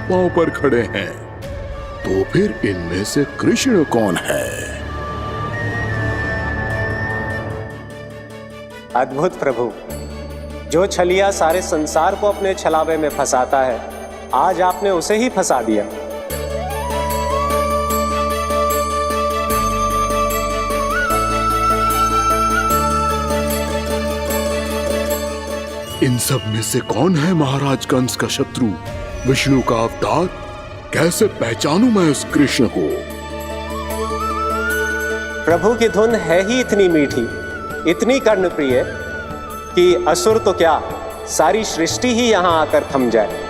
पांव पर खड़े हैं। तो फिर इनमें से कृष्ण कौन है? अद्भुत प्रभु, जो छलिया सारे संसार को अपने छलावे में फंसाता है, आज आपने उसे ही फंसा दिया। इन सब में से कौन है महाराज कंस का शत्रु, विष्णु का अवतार? कैसे पहचानूं मैं उस कृष्ण को? प्रभु की धुन है ही इतनी मीठी, इतनी कर्णप्रिय कि असुर तो क्या, सारी सृष्टि ही यहां आकर थम जाए।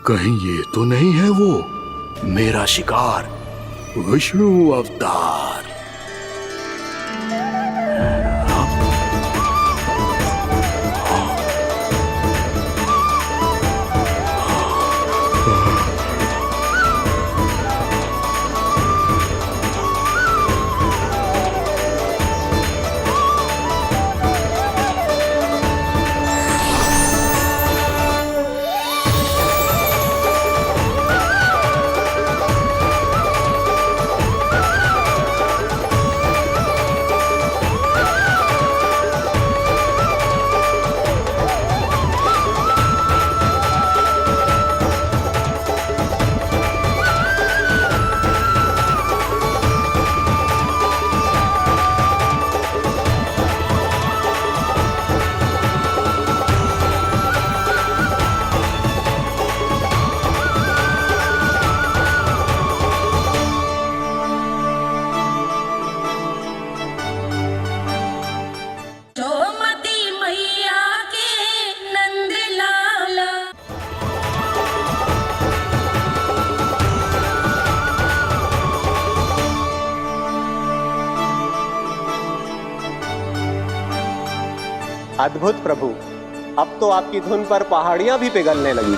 कहीं ये तो नहीं है वो मेरा शिकार, विष्णु अवतार? अद्भुत प्रभु, अब तो आपकी धुन पर पहाड़ियां भी पिघलने लगी।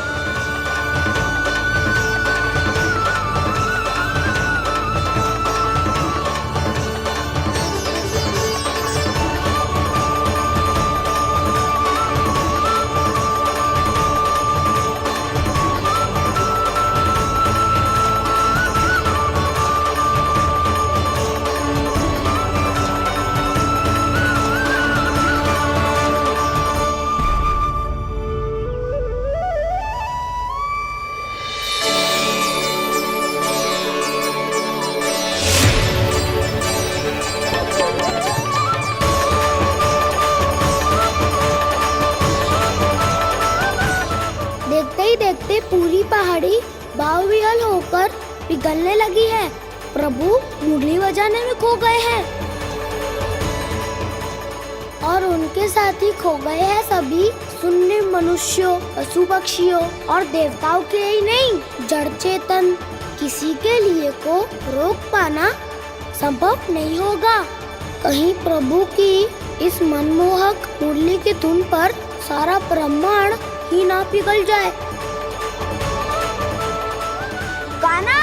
देखते ही देखते पूरी पहाड़ी बाहुविहल होकर पिघलने लगी है। प्रभु मुरली बजाने में खो गए हैं और उनके साथ ही खो गए हैं सभी सुनने मनुष्यों, पशु पक्षियों और देवताओं के ही नहीं, जड़ चेतन किसी के लिए को रोक पाना संभव नहीं होगा। कहीं प्रभु की इस मनमोहक मुरली की धुन पर सारा ब्रह्मांड ही ना पिघल जाए। गाना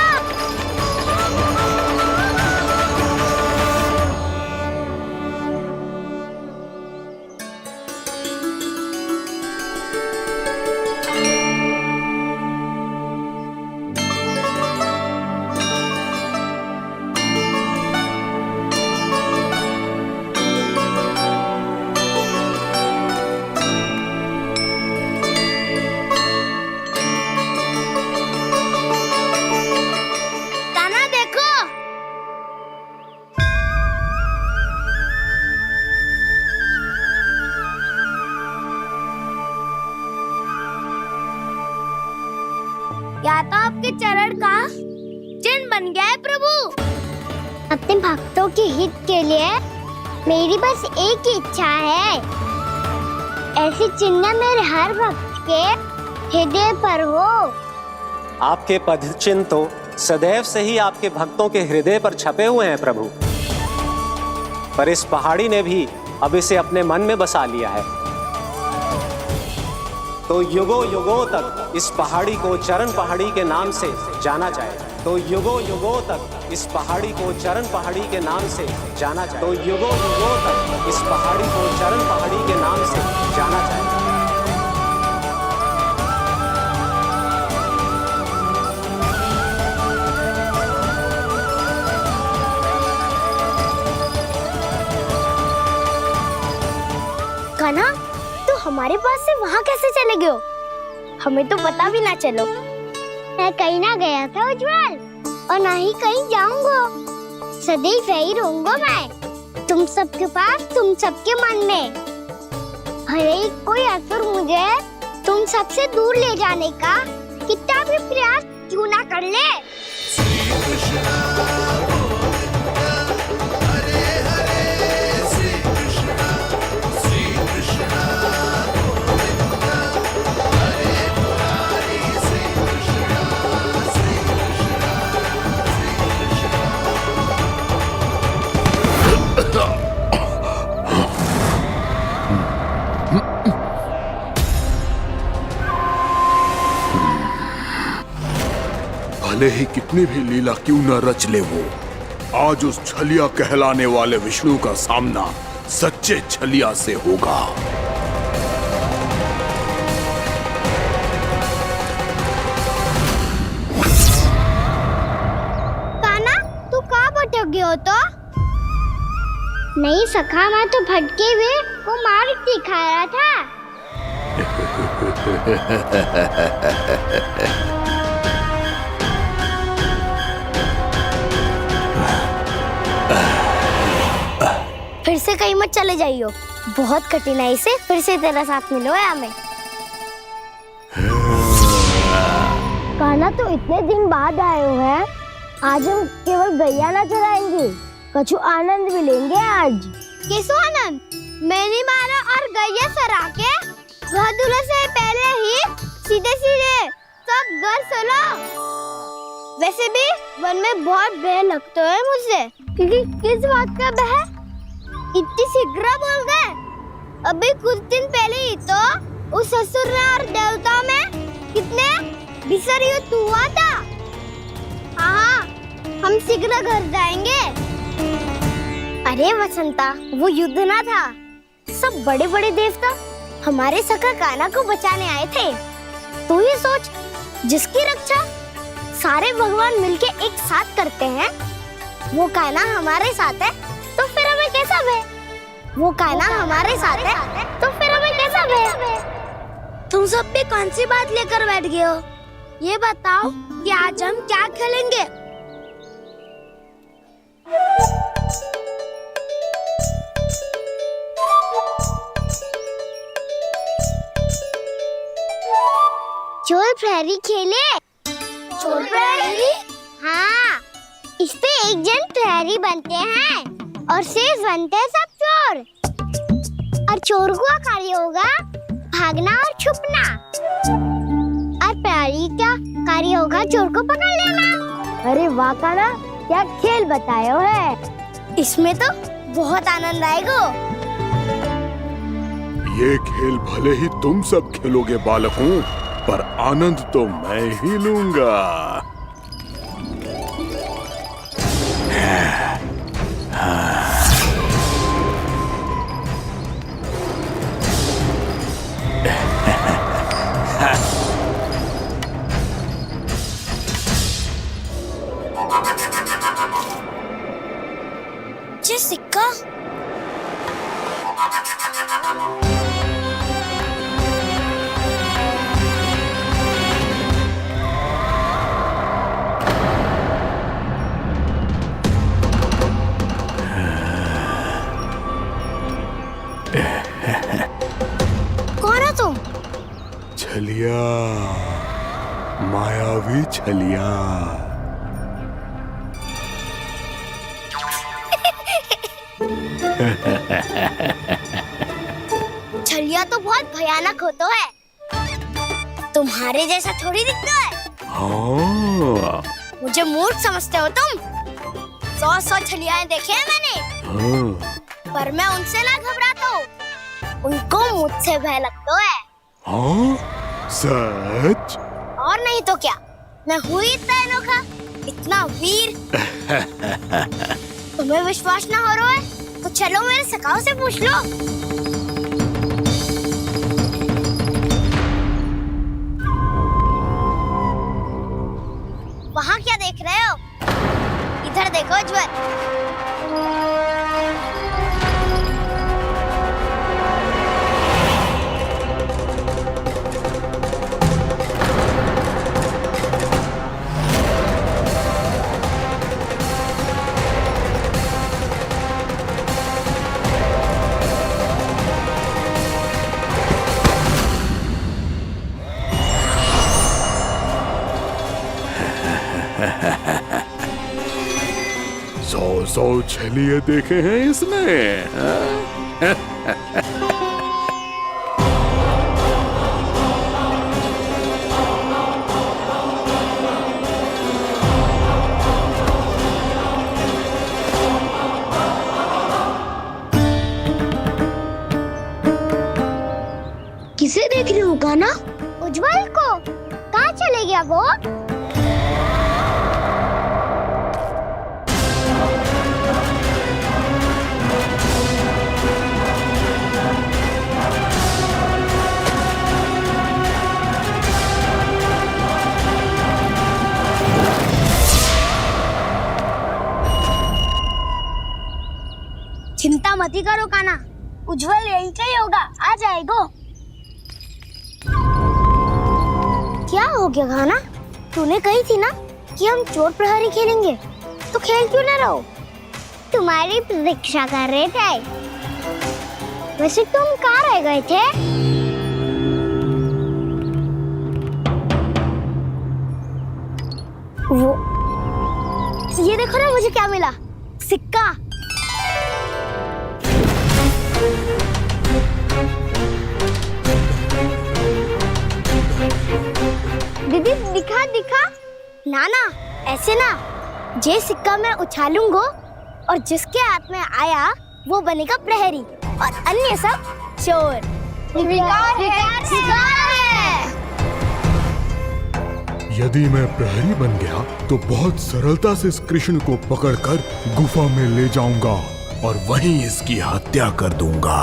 या तो आपके चरण का चिन्ह बन गया है प्रभु। अपने भक्तों के हित के लिए मेरी बस एक ही इच्छा है, ऐसी चिन्ह मेरे हर भक्त के हृदय पर हो। आपके पद चिन्ह तो सदैव से ही आपके भक्तों के हृदय पर छपे हुए हैं प्रभु, पर इस पहाड़ी ने भी अब इसे अपने मन में बसा लिया है। तो युगों युगों तक इस पहाड़ी को चरण पहाड़ी के नाम से जाना जाए। तो युगों युगों तक इस पहाड़ी को चरण पहाड़ी के नाम से जाना जाए, तो युगों युगों तक इस पहाड़ी को चरण पहाड़ी के नाम से जाना जाएगा। कान्हा, तो हमारे पास से वहाँ कैसे चले गए हो? हमें तो पता भी ना चलो। मैं कहीं ना गया था उज्जवल, और ना ही कहीं जाऊंगा। सदैव यही रहूंगा मैं, तुम सबके पास, तुम सबके मन में। भले ही कोई असुर मुझे तुम सबसे दूर ले जाने का कितना भी प्रयास क्यों ना कर ले। भले ही कितनी भी लीला क्यों न रच ले वो, आज उस छलिया कहलाने वाले विष्णु का सामना सच्चे छलिया से होगा। कान्हा, तू कहाँ भटक गए हो तो? नहीं सखा, मैं तो भटके हुए को मार्ग दिखा रहा था। फिर से कहीं मत चले जाइयो, बहुत कठिनाई से फिर से तेरा साथ मिलो है हमें। कान्हा, तो इतने दिन बाद आए हो हैं, आज हम केवल गैया ना चराएंगे, कछु आनंद भी लेंगे आज। कैसो आनंद? मैंने मारा और गैया सरा के घर दूल्हे से पहले ही सीधे सीधे सब घर चलो। वैसे भी वन में बहुत भय लगता है मुझसे। क्योंकि किस बात का भय? इतनी शीघ्र बोल गए। अभी कुछ दिन पहले ही तो उस असुर और देवता में कितने भीषण युद्ध हुआ था। हाँ, हम शीघ्र घर जाएंगे। अरे वसंता, वो युद्ध ना था, सब बड़े बड़े देवता हमारे सखा कान्हा को बचाने आए थे। तू ही सोच, जिसकी रक्षा सारे भगवान मिलके एक साथ करते हैं, वो कान्हा हमारे साथ है, तो फिर हमें कैसा भय? वो कान्हा हमारे साथ है, तो फिर हमें कैसा भय? तुम सब भी कौन सी बात लेकर बैठ गए हो? ये बताओ कि आज हम क्या खेलेंगे? चोर प्रहरी खेले। चोर प्रहरी? हाँ, इस पे एक जन प्रहरी बनते हैं और शेष बनते हैं सब चोर। और चोर का कार्य होगा भागना और छुपना, और प्रहरी का कार्य होगा चोर को पकड़ लेना। अरे वाह कान्हा, क्या खेल बताए हो है। इसमें तो बहुत आनंद आएगा। ये खेल भले ही तुम सब खेलोगे बालकों, पर आनंद तो मैं ही लूंगा। ये सिक्का कौन है तुम? छलिया, मायावी छलिया। छलिया तो बहुत भयानक होता है, तुम्हारे जैसा थोड़ी दिखता है। हाँ। मुझे मूर्ख समझते हो तुम? 100 छलियाएं देखे हैं मैंने। हाँ। पर मैं उनसे ना घबराता हूँ, उनको मुझसे भय लगता है। हाँ? सच? और नहीं तो क्या, मैं हुई इतना अनोखा इतना वीर। तुम्हें विश्वास ना हो रहा है तो चलो मेरे सखाओं से पूछ लो। वहाँ क्या देख रहे हो? इधर देखो ज्वर। सौ छलिए देखे हैं इसने। किसे देख रही हूँ कान्हा? उज्जवल को। कहाँ चले गया वो? चिंता मत करो कान्हा, उज्जवल यही का ही होगा, आ जाएगा। क्या हो गया कान्हा? तूने कही थी ना कि हम चोर प्रहरी खेलेंगे, तो खेल क्यों ना रहो? तुम्हारी प्रतीक्षा कर रहे थे। वैसे तुम कहाँ रह गए थे? वो ये देखो ना, मुझे क्या मिला? सिक्का। दीदी दिखा दिखा। ना ना, ऐसे ना। जे सिक्का मैं उछालूंगा और जिसके हाथ में आया वो बनेगा प्रहरी और अन्य सब चोर। शिकार है। यदि मैं प्रहरी बन गया तो बहुत सरलता से इस कृष्ण को पकड़कर गुफा में ले जाऊंगा और वहीं इसकी हत्या कर दूंगा।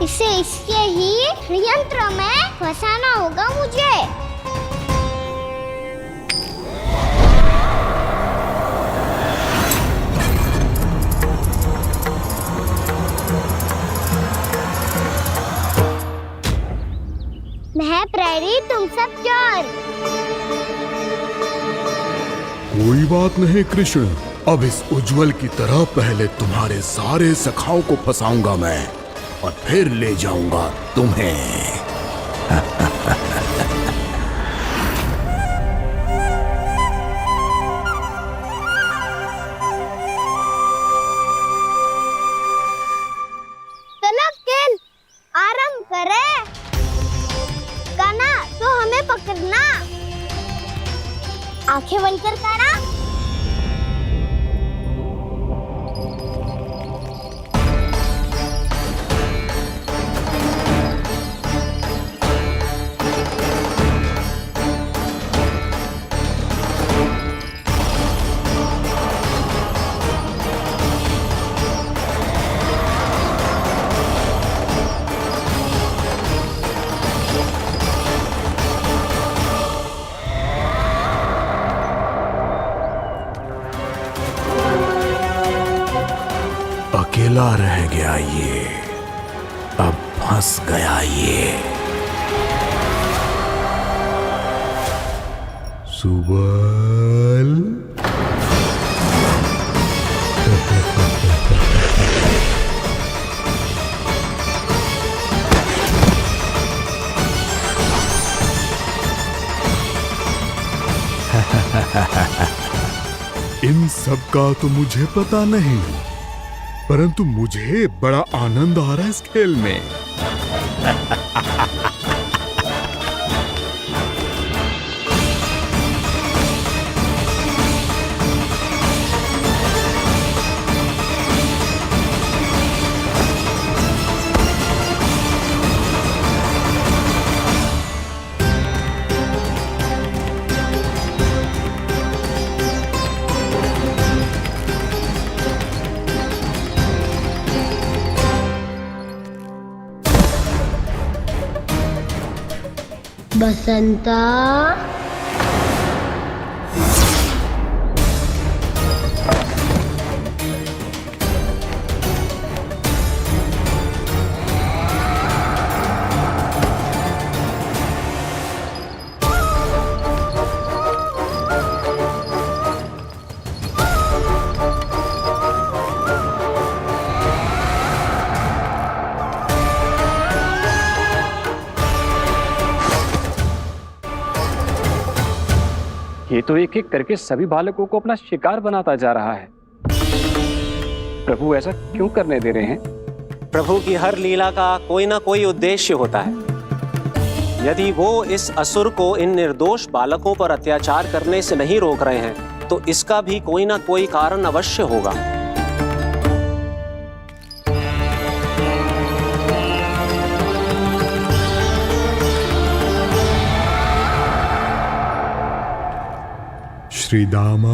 इसे इसके ही यंत्र में फंसाना होगा मुझे। मैं प्रहरी, तुम सब चोर। कोई बात नहीं कृष्ण, अब इस उज्जवल की तरह पहले तुम्हारे सारे सखाओं को फंसाऊंगा मैं और फिर ले जाऊंगा तुम्हें। चलो खेल आरंभ करें। कान्हा तो हमें पकड़ना। आंखें बंद कर कान्हा। अकेला रह गया ये, अब फंस गया ये। सुबल इन सब का तो मुझे पता नहीं, परंतु मुझे बड़ा आनंद आ रहा है इस खेल में। बसंता, ये तो एक एक करके सभी बालकों को अपना शिकार बनाता जा रहा है। प्रभु ऐसा क्यों करने दे रहे हैं? प्रभु की हर लीला का कोई ना कोई उद्देश्य होता है। यदि वो इस असुर को इन निर्दोष बालकों पर अत्याचार करने से नहीं रोक रहे हैं तो इसका भी कोई ना कोई कारण अवश्य होगा। श्री दामा,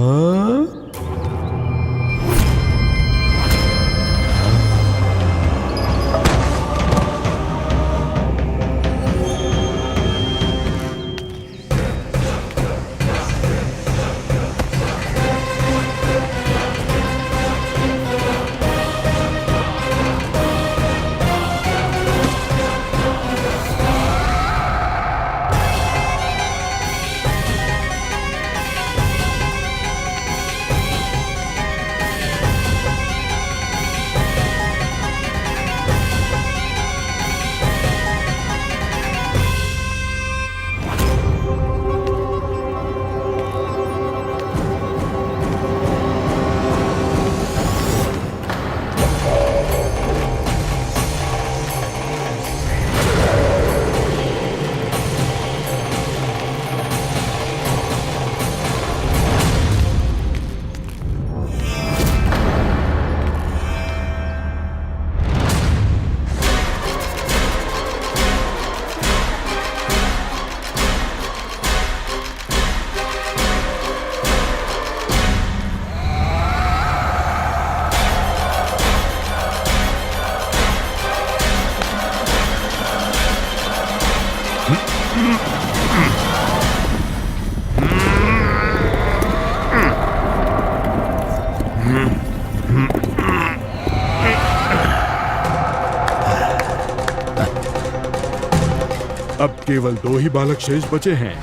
अब केवल 2 ही बालक शेष बचे हैं।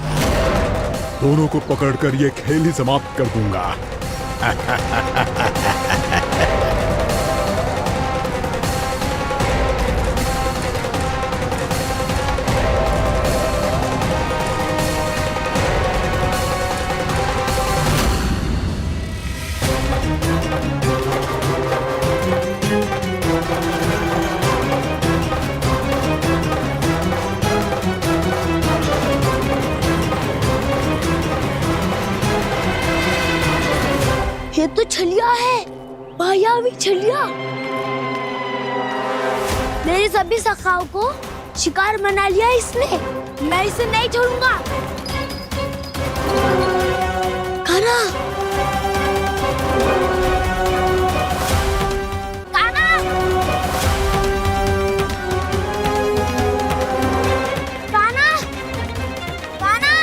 दोनों को पकड़कर ये खेल ही समाप्त कर दूंगा। ये तो छलिया है, मायावी छलिया। मेरे सभी सखाओं को शिकार बना लिया इसने। मैं इसे नहीं छोड़ूंगा। कान्हा, कान्हा, कान्हा, कान्हा।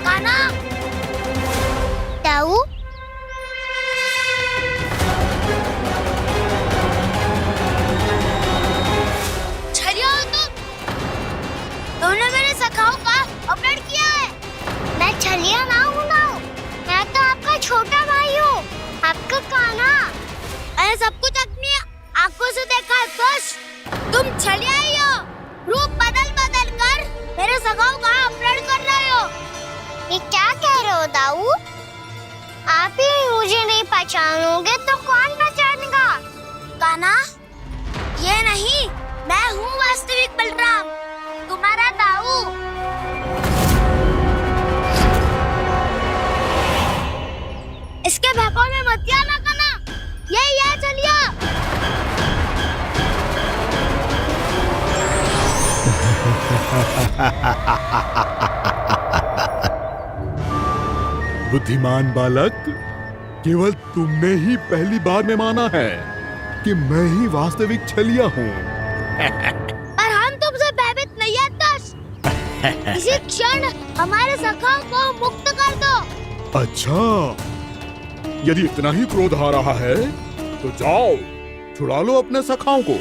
कान्हा, ताऊ, छलिया हो तुमने मेरे सखाओं का अपहरण किया है। मैं छलिया ना हूँ ना, मैं तो आपका छोटा भाई हूँ, आपका कान्हा। मैंने सब कुछ अपनी आंखों से देखा है। बस तुम छलिया ही हो। रूप बदल बदल कर मेरे सखाओं का अपहरण कर रहे हो। ये क्या कह रहे हो दाऊ? आप ही मुझे नहीं पहचानोगे तो कौन पहचानेगा? कान्हा, ये नहीं, मैं हूँ वास्तविक बलराम, तुम्हारा दाऊ। इसके भौकाल में मत आना कान्हा, ये चलिए। बुद्धिमान बालक, केवल तुमने ही पहली बार में माना है। कि मैं ही वास्तविक छलिया हूँ। पर हम तुमसे भयभीत नहीं है दस। इसी क्षण हमारे सखाओं को मुक्त कर दो। अच्छा, यदि इतना ही क्रोध आ रहा है तो जाओ, छुड़ा लो अपने सखाओं को।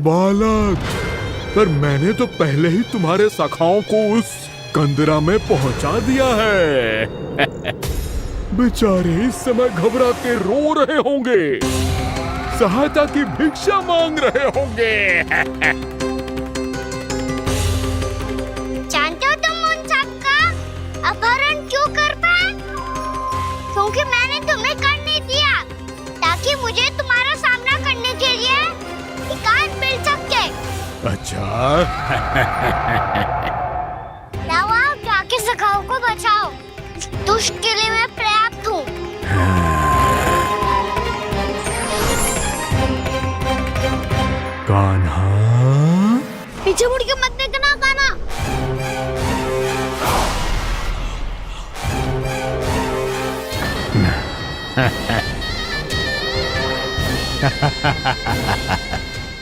बालक, पर मैंने तो पहले ही तुम्हारे सखाओं को उस कंदरा में पहुंचा दिया है। बेचारे इस समय घबरा के रो रहे होंगे, सहायता की भिक्षा मांग रहे होंगे। जानते हो तुम उन सबका अपहरण क्यों कर पाए? क्योंकि मैंने तुम्हें कर नहीं दिया, ताकि मुझे तुम्हारा सामना करने के लिए एकांत मिल सके। अच्छा। जाओ, आप जाके सखाओं को बचाओ। दुष्ट के लिए मैं पर्याप्त हूँ। कान्हा, पीछे मुड़ के मत देखना कान्हा।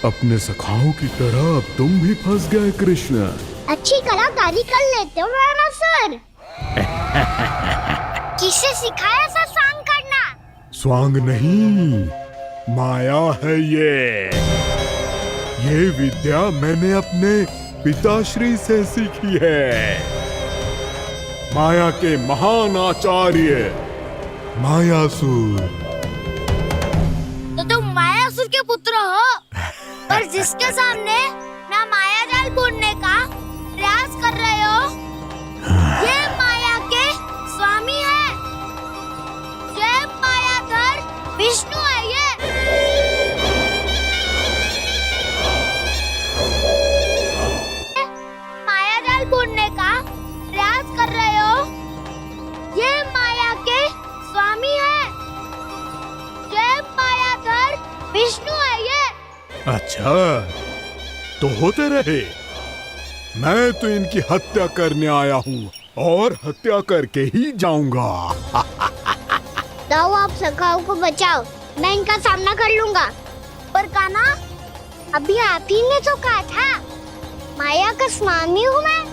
अपने सखाओं की तरह अब तुम भी फंस गए कृष्ण। अच्छी कलाकारी कर लेते हो रावणासुर। किसे सिखाया ऐसा स्वांग करना? स्वांग नहीं, माया है ये विद्या मैंने अपने पिताश्री से सीखी है। माया के महान आचार्य मायासुर। तो तुम मायासुर के पुत्र हो, पर जिसके सामने ना माया जाल बुनने का प्रयास कर रहे हो, ये माया के स्वामी है। ये मायाधर विष्णु है। ये माया जाल बुनने का प्रयास कर रहे हो, ये माया के स्वामी है। ये मायाधर विष्णु है। ये अच्छा, तो होते रहे। मैं तो इनकी हत्या करने आया हूँ और हत्या करके ही जाऊंगा। जाओ, आप सखाओं को बचाओ, मैं इनका सामना कर लूंगा। पर कान्हा, अभी आप ही ने तो कहा था माया का स्वामी हूँ मैं।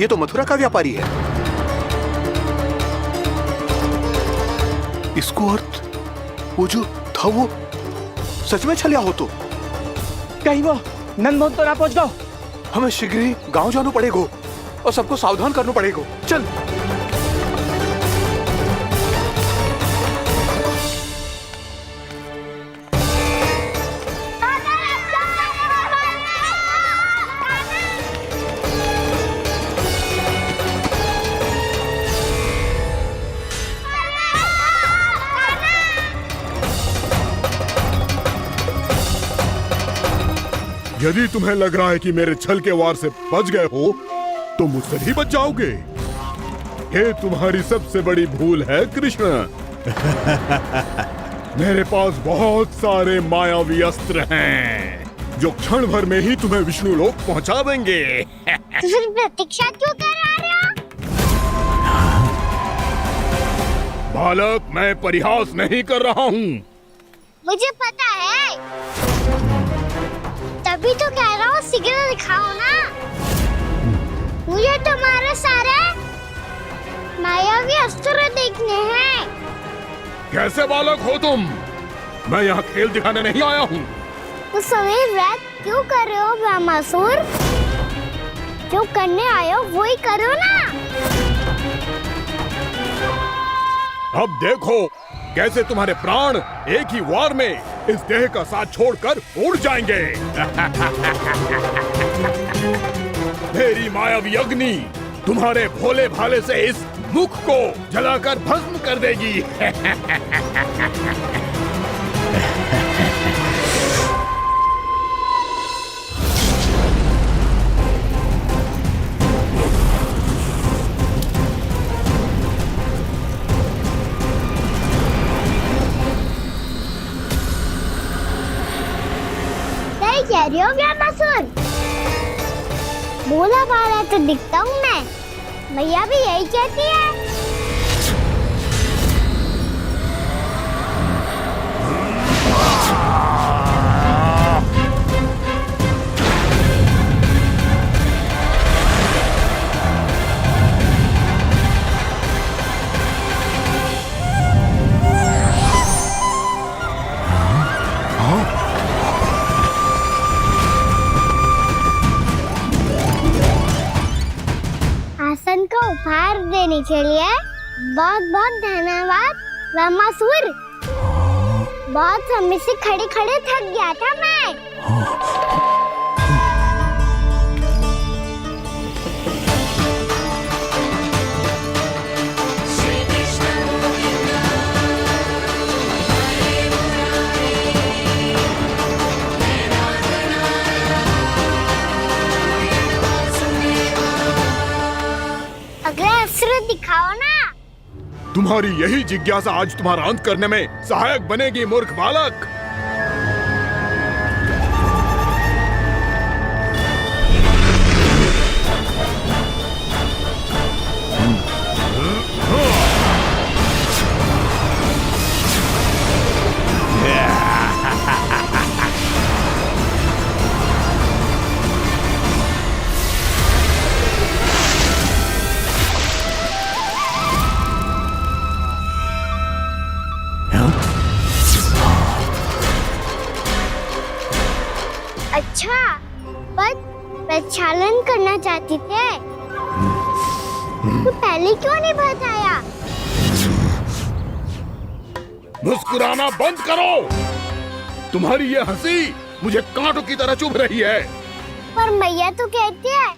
ये तो मथुरा का व्यापारी है। इसको अर्थ वो जो था वो सच में छलिया हो तो कहीं वो नंदमोहन तो ना पहुंच गो। हमें शीघ्र ही गांव जाना पड़ेगा और सबको सावधान करना पड़ेगा। चल। यदि तुम्हें लग रहा है कि मेरे छल के वार से बच गए हो तो मुझसे भी बच जाओगे। ये तुम्हारी सबसे बड़ी भूल है कृष्ण। मेरे पास बहुत सारे मायावी अस्त्र हैं जो क्षण भर में ही तुम्हें विष्णु लोक पहुंचा देंगे। तो फिर प्रतीक्षा क्यों कर रहे हो? बालक, मैं परिहास नहीं कर रहा हूँ। मुझे पता है, तभी तो कह रहा हूँ शीघ्र दिखाओ ना। मुझे तुम्हारे सारे मायावी अस्त्र देखने हैं। कैसे बालक हो तुम? मैं यहाँ खेल दिखाने नहीं आया हूँ। तो सवेर रात क्यों कर रहे हो ब्रह्मासुर? जो करने आए हो वही करो ना। अब देखो कैसे तुम्हारे प्राण एक ही वार में इस देह का साथ छोड़कर उड़ जाएंगे। मेरी मायावी अग्नि तुम्हारे भोले भाले से इस मुख को जलाकर भस्म कर देगी। सही कह रही हो ब्रह्मासुर। भोला भाला तो दिखता हूँ मैं। मैया भी यही कहती है। आसन को उपहार देने के लिए बहुत बहुत धन्यवाद ब्रह्मासुर। बहुत समय से खड़े खड़े थक गया था मैं। अगला अस्त्र दिखाओ ना। तुम्हारी यही जिज्ञासा आज तुम्हारा अंत करने में सहायक बनेगी मूर्ख बालक। अच्छा, पर प्रक्षालन करना चाहती थे तो पहले क्यों नहीं बताया? मुस्कुराना बंद करो। तुम्हारी ये हंसी मुझे कांटों की तरह चुभ रही है। पर मैया तो कहती है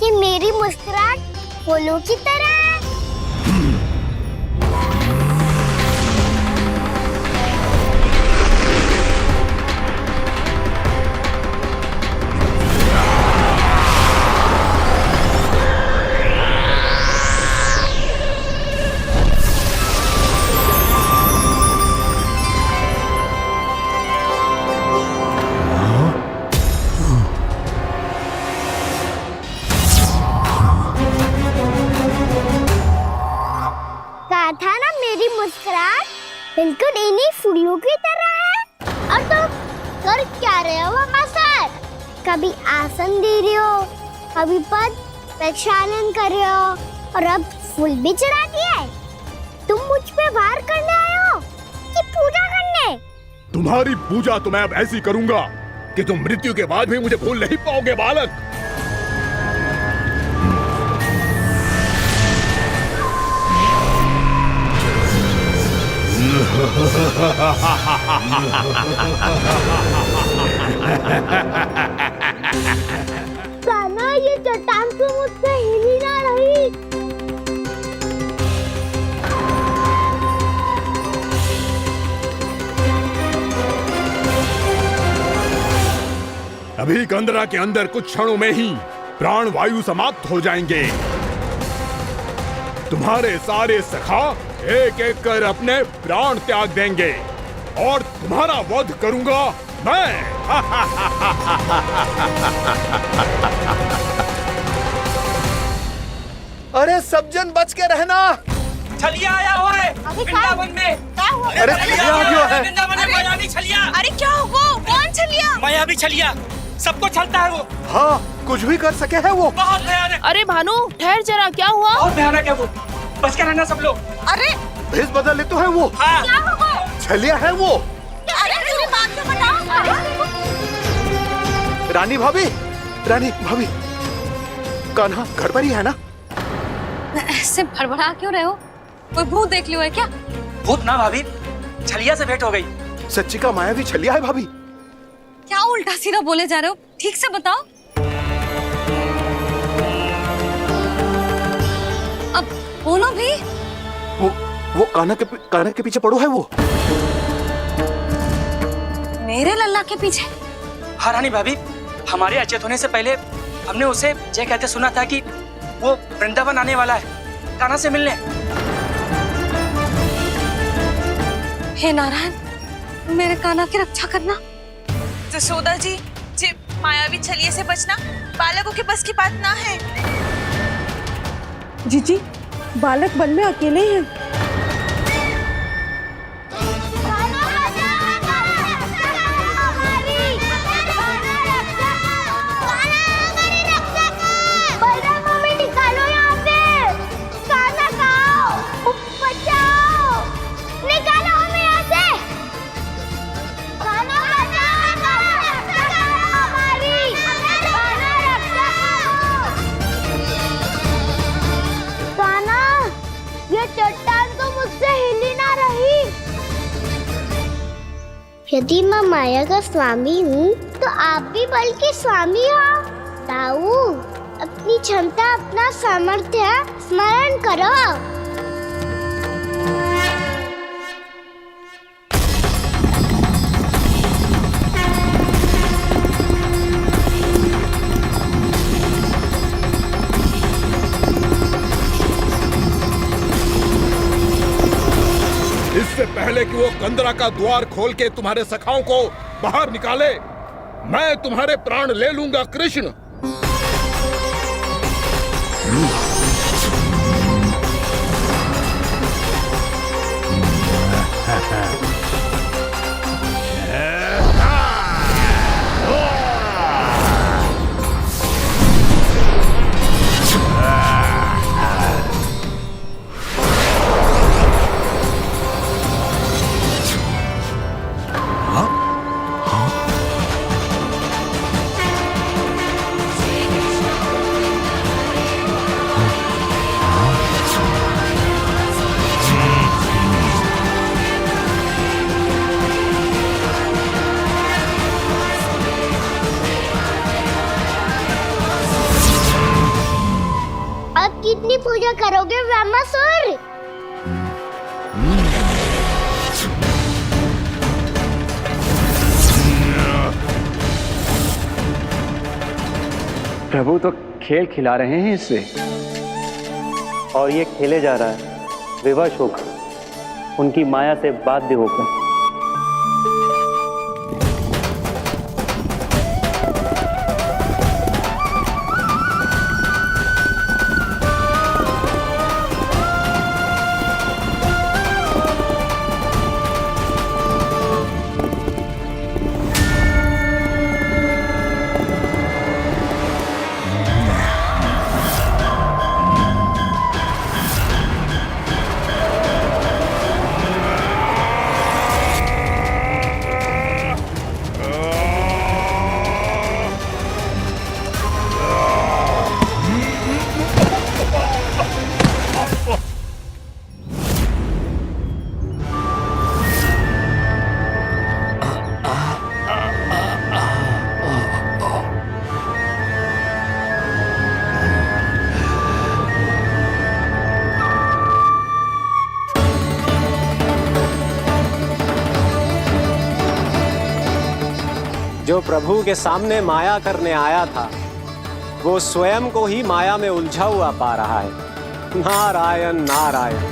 कि मेरी मुस्कुराहट फूलों की तरह है। था ना मेरी मुस्कुराहट बिल्कुल इन्हीं फूलों की तरह है। और तुम कर क्या रहे हो ब्रह्मासुर? कभी आसन दे रहे हो, कभी पद प्रक्षालन कर रहे हो और अब फूल भी चढ़ा दिए। तुम मुझ पे वार करने आए हो कि पूजा करने? तुम्हारी पूजा तो मैं अब ऐसी करूंगा कि तुम मृत्यु के बाद भी मुझे भूल नहीं पाओगे बालक। कान्हा, ये चट्टान तो मुझसे हिल ही ना रही। अभी कंदरा के अंदर कुछ क्षणों में ही प्राण वायु समाप्त हो जाएंगे। तुम्हारे सारे सखा एक एक कर अपने प्राण त्याग देंगे और तुम्हारा वध करूंगा मैं। अरे सब जन बच के रहना। छलिया आया हुआ है वृंदावन में। अरे छलिया आ गया है। वृंदावन में मायावी छलिया। अरे क्या हुआ? कौन छलिया? मायावी छलिया, सबको छलता है वो। हाँ, कुछ भी कर सके है वो। बहुत भयानक। अरे भानु, ठहर जरा, क्या हुआ? बहुत भयानक है वो, बच के रहना सब लोग। अरे भेष बदल ले तो है वो। हाँ। छलिया है वो। अरे पूरी बात तो बताओ। रानी भाभी, रानी भाभी, कान्हा घर पर ही है ना? ऐसे भड़बड़ा क्यों रहे हो? कोई भूत देख लियो है क्या? भूत ना भाभी, छलिया से भेंट हो गई। सच्ची का मायावी छलिया है भाभी। क्या उल्टा सीधा बोले जा रहे हो? ठीक से बताओ। अब बोलो भी। वो कान्हा के पीछे पड़ो है वो। मेरे लल्ला के पीछे? हाँ रानी भाभी, हमारे अचेत होने से पहले हमने उसे ये कहते सुना था कि वो वृंदावन आने वाला है कान्हा से मिलने। हे नारायण, मेरे कान्हा की रक्षा करना। जसोदा जी, मायावी छलिए से बचना बालकों के बस की बात ना है। जीजी, बालक वन में अकेले हैं। यदि मैं माया का स्वामी हूँ तो आप भी बल के स्वामी हो। ताऊ, अपनी क्षमता, अपना सामर्थ्य स्मरण करो। इससे पहले कि वो कंदरा का द्वार खोल के तुम्हारे सखाओं को बाहर निकाले, मैं तुम्हारे प्राण ले लूंगा कृष्ण। कितनी पूजा करोगे ब्रह्मासुर? प्रभु तो खेल खिला रहे हैं इससे, और ये खेले जा रहा है विवश होकर, उनकी माया से बाध्य होकर। जो प्रभु के सामने माया करने आया था, वो स्वयं को ही माया में उलझा हुआ पा रहा है। नारायण नारायण।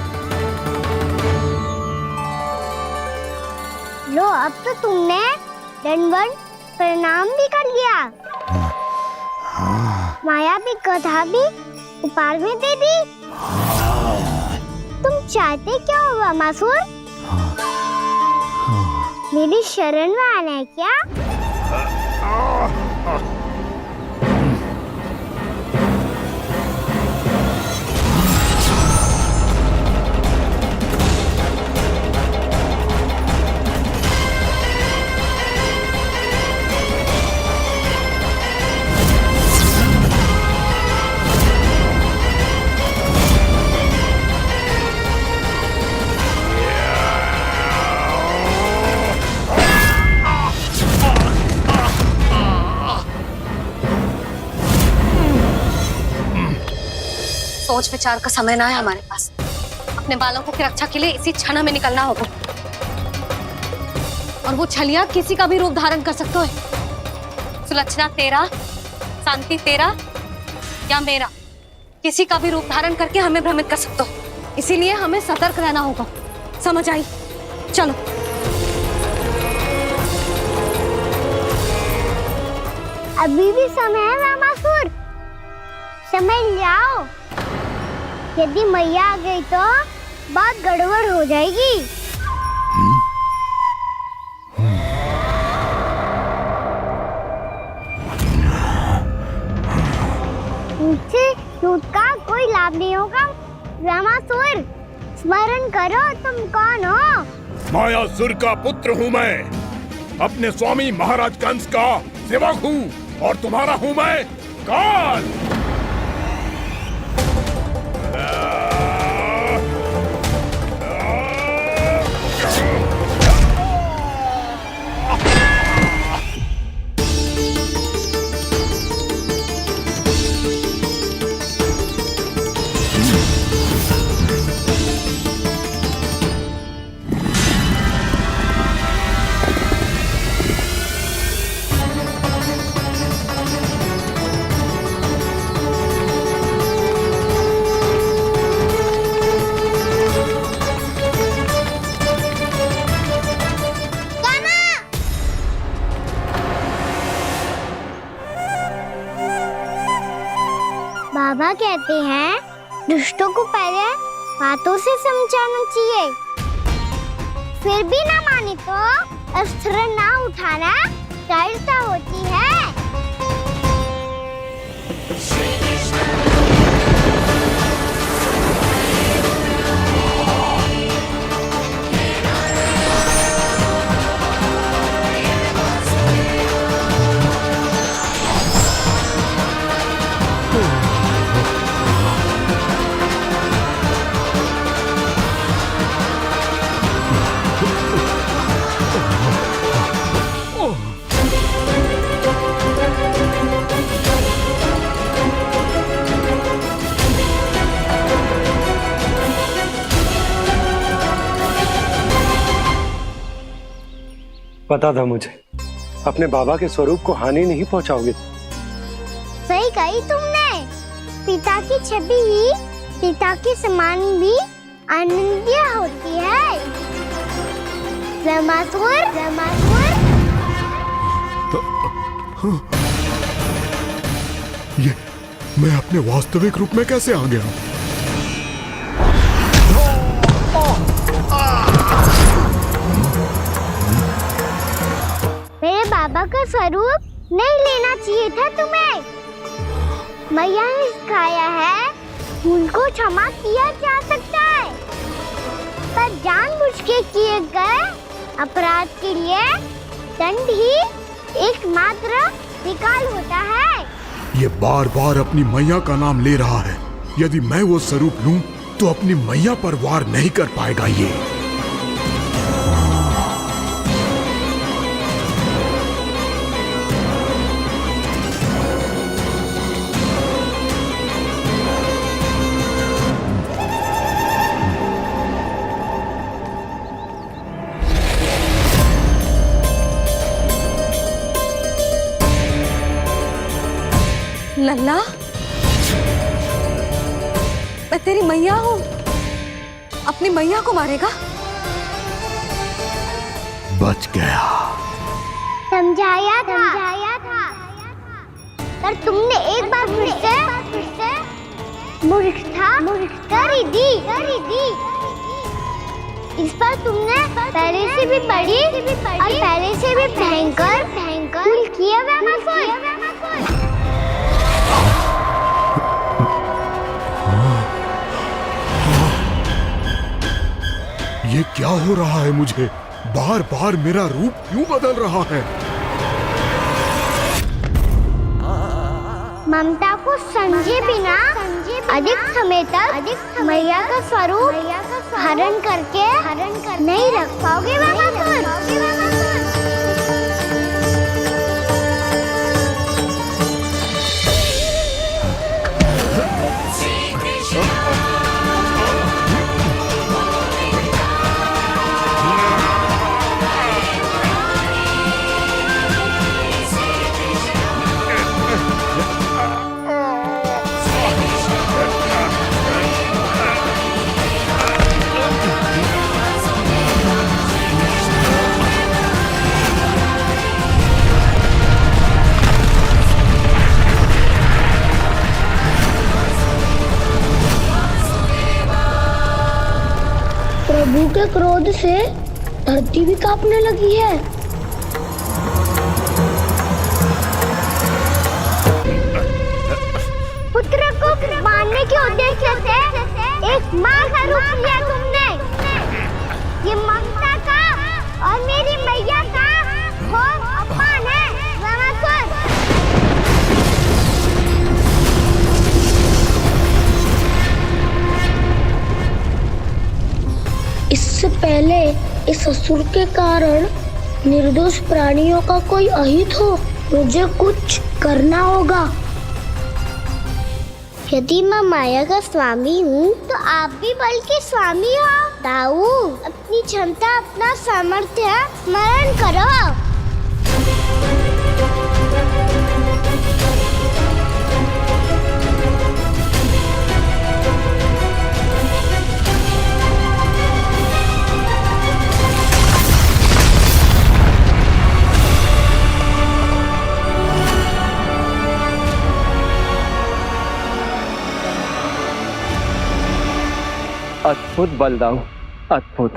लो, अब तो तुमने दंडवत प्रणाम भी कर लिया, माया भी कथा भी उपहार में दे दी। तुम चाहते क्या हो ब्रह्मासुर? मेरी शरण में आना है क्या? सोच विचार का समय ना है हमारे पास। अपने बालकों की रक्षा के लिए इसी क्षण में निकलना होगा। और वो छलिया किसी का भी रूप धारण कर सकते है। सुलक्षणा तेरा, शांति तेरा या मेरा, किसी का भी रूप धारण करके हमें भ्रमित कर सकते हो। इसीलिए हमें सतर्क रहना होगा। समझ आई? चलो। अभी भी समय है रामासुर, समझ जाओ। यदि मैया आ गई तो बात गड़बड़ हो जाएगी। मुझसे झूठ का कोई लाभ नहीं होगा। रामासुर, स्मरण करो तुम कौन हो। मायासुर का पुत्र हूँ मैं, अपने स्वामी महाराज कंस का सेवक हूँ, और तुम्हारा हूँ मैं काल। बाबा कहते हैं दुष्टों को पहले बातों से समझाना चाहिए, फिर भी ना माने तो अस्त्र ना उठाना दृढ़ता होती है। पता था मुझे, अपने बाबा के स्वरूप को हानि नहीं पहुंचाओगे। सही कही तुमने। पिता की छवि ही पिता के समान भी आनंदीय होती है। रामासुर, रामासुर। ये मैं अपने वास्तविक रूप में कैसे आ गया? मेरे बाबा का स्वरूप नहीं लेना चाहिए था तुम्हें। मैया ने सिखाया है भूल को क्षमा किया जा सकता है, पर जानबूझ के किए गए अपराध के लिए दंड ही एकमात्र विकल्प होता है। ये बार बार अपनी मैया का नाम ले रहा है। यदि मैं वो स्वरूप लूं तो अपनी मैया पर वार नहीं कर पाएगा ये। लल्ला, मैं तेरी मैया हूँ, अपनी मैया को मारेगा? बच गया। समझाया था, पर तुमने एक बार फिर से मूर्खता कर ही दी। इस पर तुमने पहले से भी बड़ी और पहले से भी भयंकर भूल किया रामासुर। ये क्या हो रहा है मुझे? बार बार मेरा रूप क्यों बदल रहा है? ममता को समझे बिना अधिक समय तक मैया का स्वरूप हरण करके नहीं रख पाओगे रामासुर। प्रभु के क्रोध से धरती भी कांपने लगी है। पुत्र को मारने के उद्देश्य से एक माँ का रूप लिया तुमने। ये ममता का और मेरी मैया का घोर अपमान है रावणासुर। इससे पहले इस असुर के कारण निर्दोष प्राणियों का कोई अहित हो, मुझे कुछ करना होगा। यदि मैं माया का स्वामी हूँ तो आप भी बल के स्वामी हो। दाऊ, अपनी क्षमता, अपना सामर्थ्य स्मरण करो। अद्भुत बल दाऊ, अद्भुत।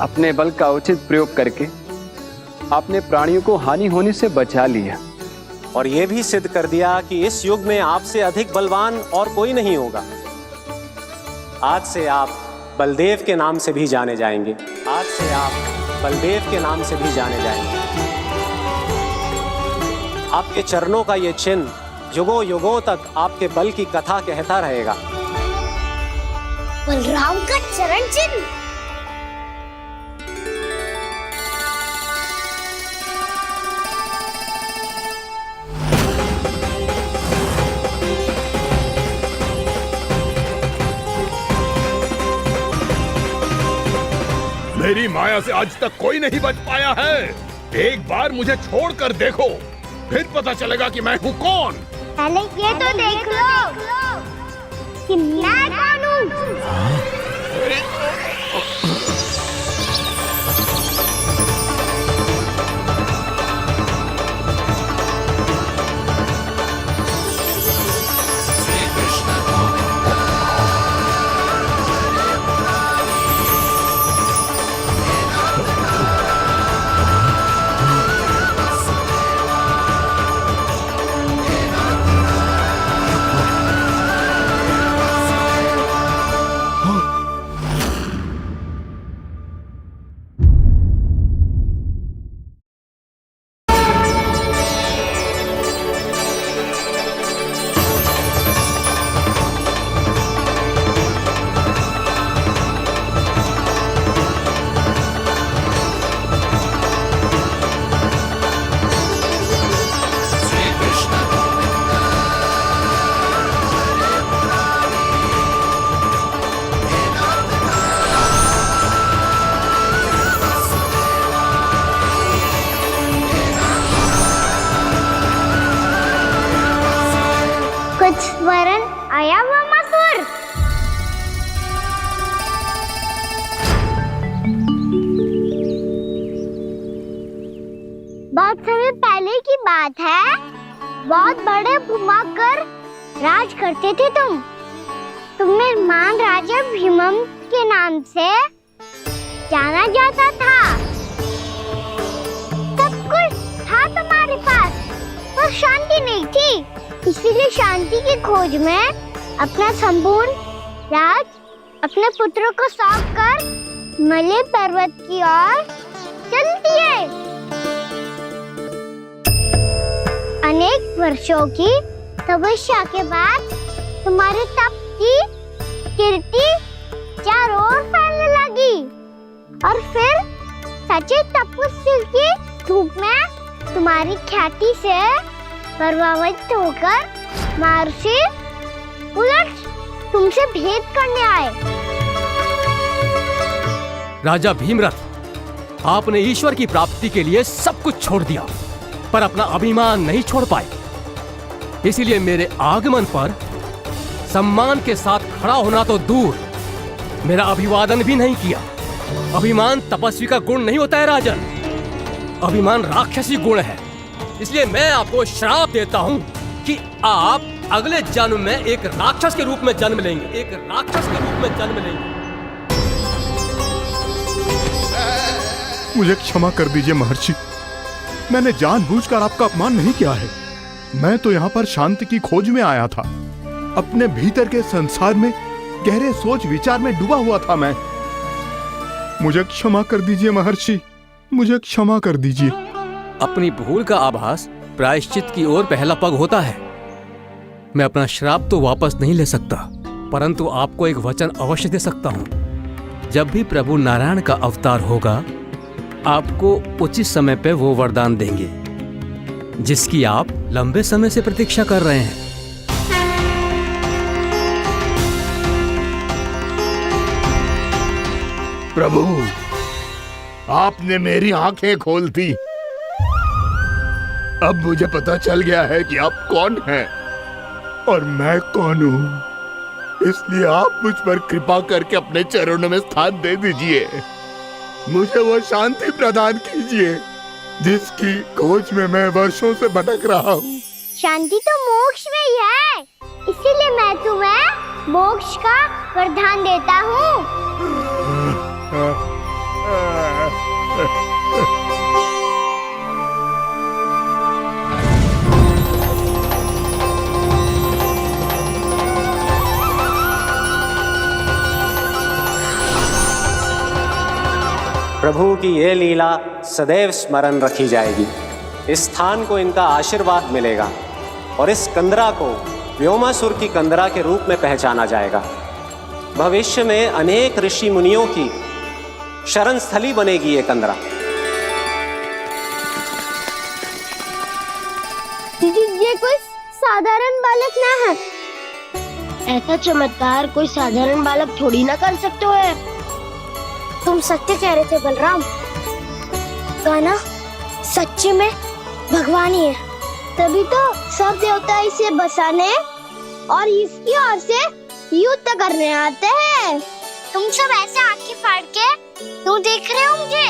अपने बल का उचित प्रयोग करके आपने प्राणियों को हानि होने से बचा लिया और ये भी सिद्ध कर दिया कि इस युग में आपसे अधिक बलवान और कोई नहीं होगा। आज से आप बलदेव के नाम से भी जाने जाएंगे। आज से आप बलदेव के नाम से भी जाने जाएंगे। आपके चरणों का ये चिन्ह युगों युगों तक आपके बल की कथा कहता रहेगा। बलराम का चरण चिन्ह। मेरी माया से आज तक कोई नहीं बच पाया है। एक बार मुझे छोड़कर देखो, फिर पता चलेगा कि मैं हूँ कौन। पहले ये तो देख लो कि मैं कौन हूँ। वरन आया हुआ मसूर। बहुत समय पहले की बात है। बहुत बड़े भूमाकर राज करते थे तुम्हें मान राजा भीमम के नाम से जाना जाता था। सब कुछ था तुम्हारे पास, पर शांति नहीं थी। इसीलिए शांति की खोज में अपना संपूर्ण राज अपने पुत्रों को सौंप कर मलय पर्वत की ओर चल दिए। अनेक वर्षों की तपस्या के बाद तुम्हारे तप की कीर्ति चारों ओर फैलने लगी और फिर सच्चे तपस्वी की धूप में तुम्हारी ख्याति से प्रभावित होकर महर्षि उलट तुमसे भेंट करने आए। राजा भीमरथ, आपने ईश्वर की प्राप्ति के लिए सब कुछ छोड़ दिया, पर अपना अभिमान नहीं छोड़ पाए। इसीलिए मेरे आगमन पर सम्मान के साथ खड़ा होना तो दूर, मेरा अभिवादन भी नहीं किया। अभिमान तपस्वी का गुण नहीं होता है राजन, अभिमान राक्षसी गुण है। इसलिए मैं आपको श्राप देता हूँ कि आप अगले जन्म में एक राक्षस के रूप में जन्म लेंगे, एक राक्षस के रूप में जन्म लेंगे। मुझे क्षमा कर दीजिए महर्षि। मैंने जानबूझकर आपका अपमान नहीं किया है। मैं तो यहाँ पर शांति की खोज में आया था। अपने भीतर के संसार में गहरे सोच विचार में डूबा हुआ था मैं। मुझे क्षमा कर दीजिए महर्षि, मुझे क्षमा कर दीजिए। अपनी भूल का आभास प्रायश्चित की ओर पहला पग होता है। मैं अपना श्राप तो वापस नहीं ले सकता, परंतु आपको एक वचन अवश्य दे सकता हूं। जब भी प्रभु नारायण का अवतार होगा, आपको उचित समय पे वो वरदान देंगे जिसकी आप लंबे समय से प्रतीक्षा कर रहे हैं। प्रभु, आपने मेरी आंखें खोल दी। अब मुझे पता चल गया है कि आप कौन हैं और मैं कौन हूं। इसलिए आप मुझ पर कृपा करके अपने चरणों में स्थान दे दीजिए। मुझे वो शांति प्रदान कीजिए जिसकी खोज में मैं वर्षों से भटक रहा हूँ। शांति तो मोक्ष में ही है, इसीलिए मैं तुम्हें मोक्ष का वरदान देता हूँ। प्रभु की ये लीला सदैव स्मरण रखी जाएगी। इस स्थान को इनका आशीर्वाद मिलेगा और इस कंदरा को व्योमासुर की कंदरा के रूप में पहचाना जाएगा। भविष्य में अनेक ऋषि मुनियों की शरण स्थली बनेगी ये कंदरा। दीदी, ये कोई साधारण बालक ना है। ऐसा चमत्कार कोई साधारण बालक थोड़ी ना कर सकते है। तुम सत्य कह रहे थे बलराम। कान्हा सच्ची में भगवान ही है, तभी तो सब देवता इसे बसाने और इसकी ओर से युद्ध करने आते हैं। तुम सब ऐसे आंखें फाड़ के क्यों देख रहे हो मुझे?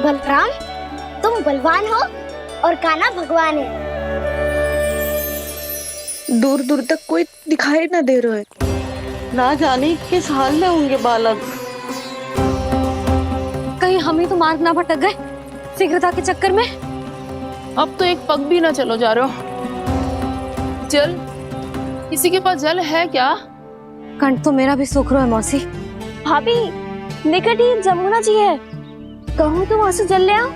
बलराम, तुम बलवान हो और कान्हा भगवान है। दूर दूर तक कोई दिखाई न दे रहा है। ना जाने किस हाल में होंगे बालक। कहीं हम ही तो मार्ग ना भटक गए शीघ्रता के चक्कर में। अब तो एक पग भी ना चलो जा रहे हो। जल, किसी के पास जल है क्या? कंठ तो मेरा भी सूख रहा है मौसी। भाभी, निकट ही जमुना जी है, कहूँ तो वहाँ से जल ले आओ।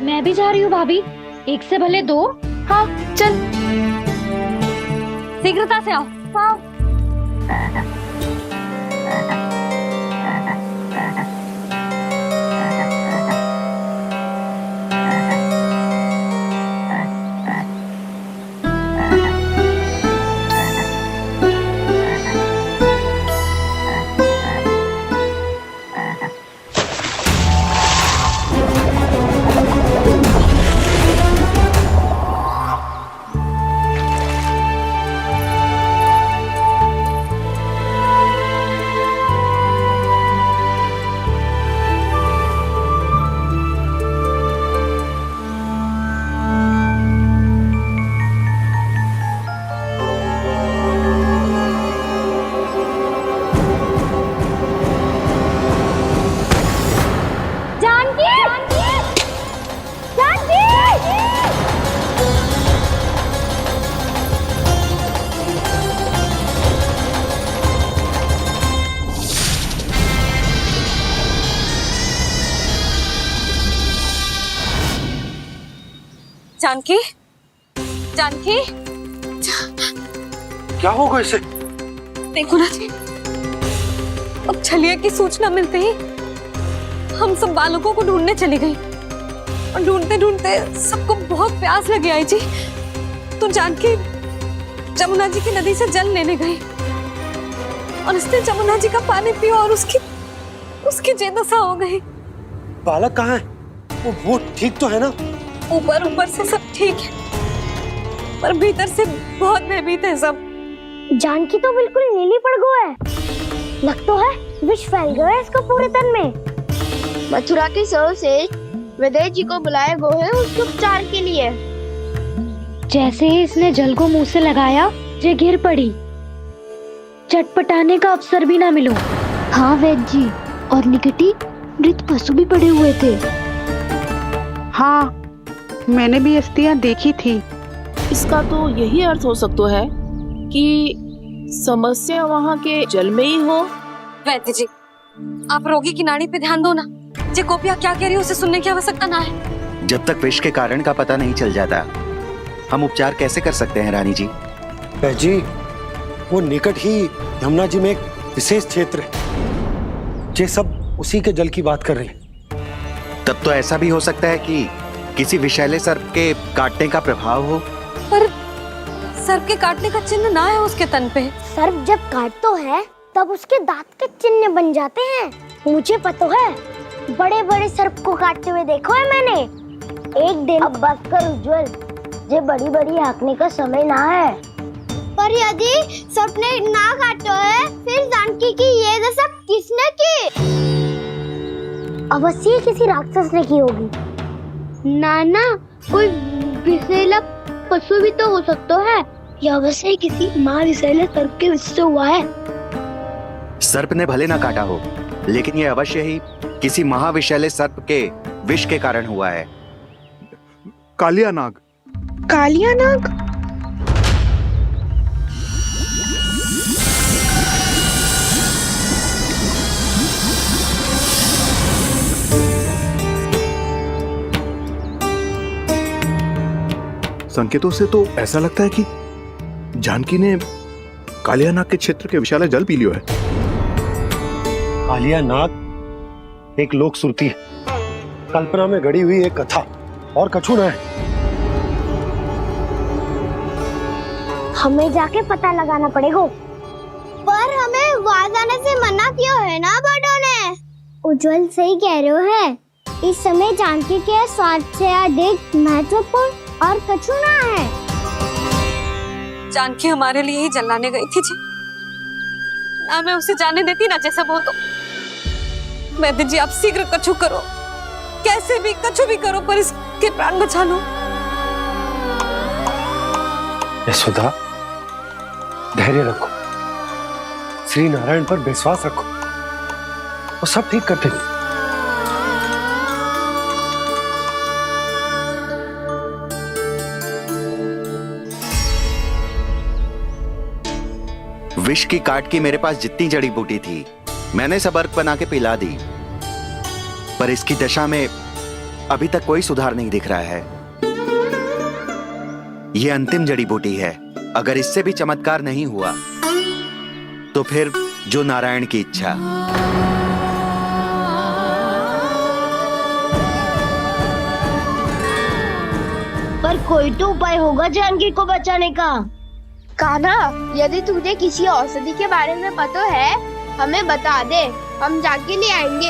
मैं भी जा रही हूँ भाभी, एक से भले दो। हाँ चल, शीघ्रता से आओ। हाँ। जानकी, जानकी, क्या होगा इसे? देखो ना जी, अब छलिया की सूचना मिलते ही हम सब बालकों को ढूंढने चली गई और ढूंढते ढूंढते सबको बहुत प्यास लगी आई जी। तो जानकी जमुना जी की नदी से जल लेने गई और उसने जमुना जी का पानी पिया और उसकी जेदशा हो गई। बालक कहाँ है? वो ठीक तो है ना? ऊपर से सब ठीक है, पर भीतर से बहुत भयभीत है सब। जानकी तो बिल्कुल नीली पड़ गया है, लग तो है विष फैल गया है इसको पूरे तन में। मथुरा के सर्वश्रेष्ठ विदेश जी को बुलाए गए हैं उसके उपचार के लिए। जैसे ही इसने जल को मुंह से लगाया, ये गिर पड़ी चटपटाने का अवसर भी ना मिलो। हाँ वैद्य जी, और निकटी मृत पशु भी पड़े हुए थे। हाँ, मैंने भी अस्थियां देखी थी। इसका तो यही अर्थ हो सकता है कि समस्या वहाँ के जल में ही हो। वैद्य जी, आप रोगी की नाड़ी पे ध्यान दो ना। जे गोपिया क्या कह रही है उसे सुनने की आवश्यकता ना है। जब तक विष के कारण का पता नहीं चल जाता, हम उपचार कैसे कर सकते हैं रानी जी? जी, वो निकट ही यमुना जी में एक विशेष क्षेत्र है। ये सब उसी के जल की बात कर रहे हैं। तब तो ऐसा भी हो सकता है कि किसी विषैले सर्प के काटने का प्रभाव हो। पर सर्प के काटने का चिन्ह ना है उसके तन पे। सर्प जब काटता है तब उसके दांत के चिन्ह बन जाते हैं। मुझे पता है, बड़े बड़े सर्प को काटते हुए देखो है मैंने। एक दिन अब बस कर उज्जवल, ये बड़ी बड़ी हाँकने का समय ना है। पर यदि सर्प ने ना काटा है, फिर जानकी की ये दशा किसने की? अवश्य किसी राक्षस ने की होगी। नाना, कोई विषैला पशु भी तो हो सकता है। यह अवश्य किसी महाविषैले सर्प के विष से हुआ है। सर्प ने भले ना काटा हो, लेकिन यह अवश्य ही किसी महाविषैले सर्प के विष के कारण हुआ है। कालिया नाग। कालिया नाग? संकेतों से तो ऐसा लगता है कि जानकी ने कालिया नाग के क्षेत्र के विशाल जल पी लियो है। कालिया नाग एक लोक श्रुति है, कल्पना में गढ़ी हुई एक कथा, और कछु ना है। हमें जाके पता लगाना पड़ेगा। पर हमें वहां जाने से मना किया है ना बड़ों ने। उज्जवल सही कह रहे हो है। इस समय जानकी के स्वार्थ से अधिक महत्वपूर्ण और कछु ना है। जानकी हमारे लिए ही जलाने गई थी जी। ना मैं उसे जाने देती ना जैसा वो तो। वैद्य जी, आप शीघ्र कछु करो, कैसे भी कछु भी करो, पर इसके प्राण बचा लो। यशोदा, धैर्य रखो, श्री नारायण पर विश्वास रखो, वो सब ठीक कर देंगे। विष की काट की मेरे पास जितनी जड़ी बूटी थी, मैंने सब अर्क बना के पिला दी, पर इसकी दशा में अभी तक कोई सुधार नहीं दिख रहा है। यह अंतिम जड़ी बूटी है। अगर इससे भी चमत्कार नहीं हुआ, तो फिर जो नारायण की इच्छा। पर कोई तो उपाय होगा जानकी को बचाने का। कान्हा, यदि तुझे किसी औषधि के बारे में पता है, हमें बता दे, हम जाके ले आएंगे।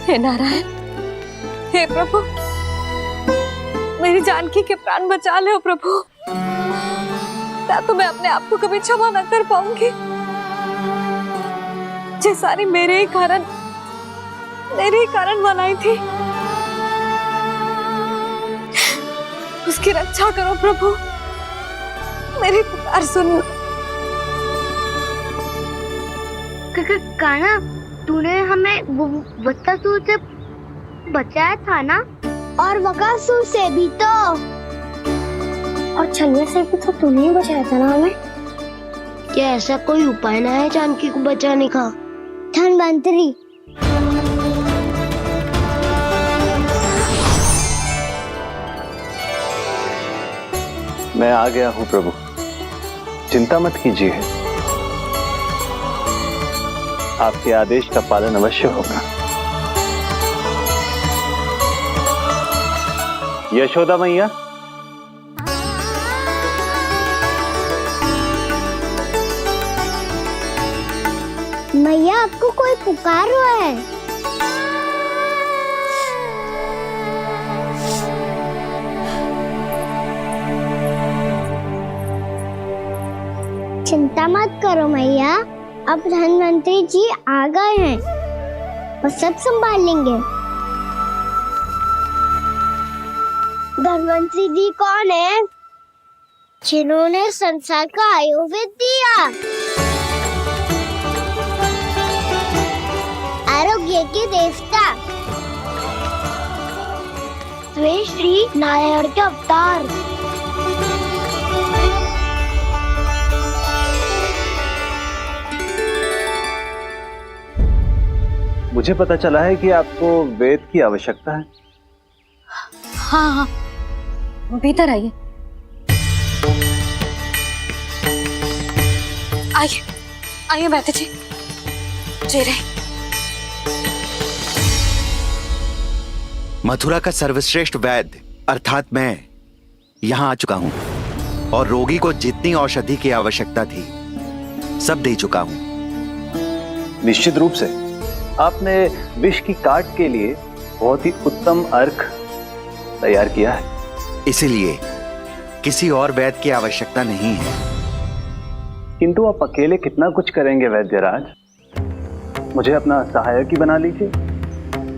हे नारायण, हे प्रभु, मेरी जानकी के प्राण बचा ले प्रभु। क्या तो मैं अपने आप को कभी क्षमा न कर पाऊंगी। ये सारी मेरे ही कारण बनाई थी। उसकी रक्षा करो प्रभु, मेरी पुकार सुनो। कान्हा, तूने हमें बकासुर से बचाया था ना? और बकासुर से भी तो, और छन्या से भी तो तूने ही बचाया था ना हमें। क्या ऐसा कोई उपाय ना है जानकी को बचाने का? धन्वंतरी, मैं आ गया हूँ प्रभु, चिंता मत कीजिए, आपके आदेश का पालन अवश्य होगा। यशोदा मैया, मैया आपको कोई पुकार रहा है। चिंता मत करो मैया, अब धन्वंतरी जी आ गए हैं, वो सब संभाल लेंगे। धन्वंतरी जी कौन है? जिन्होंने संसार का आयुर्वेद दिया, आरोग्य के देवता, वे श्री नारायण के अवतार। मुझे पता चला है कि आपको वेद की आवश्यकता है। हाँ हाँ, भीतर आइए। आइए आइए बैठे जी। जी रहे। मथुरा का सर्वश्रेष्ठ वैद्य अर्थात मैं यहाँ आ चुका हूँ और रोगी को जितनी औषधि की आवश्यकता थी सब दे चुका हूँ। निश्चित रूप से आपने विष की काट के लिए बहुत ही उत्तम अर्क तैयार किया है। इसीलिए किसी और वैद्य की आवश्यकता नहीं है। किंतु आप अकेले कितना कुछ करेंगे वैद्यराज? मुझे अपना सहायक ही बना लीजिए।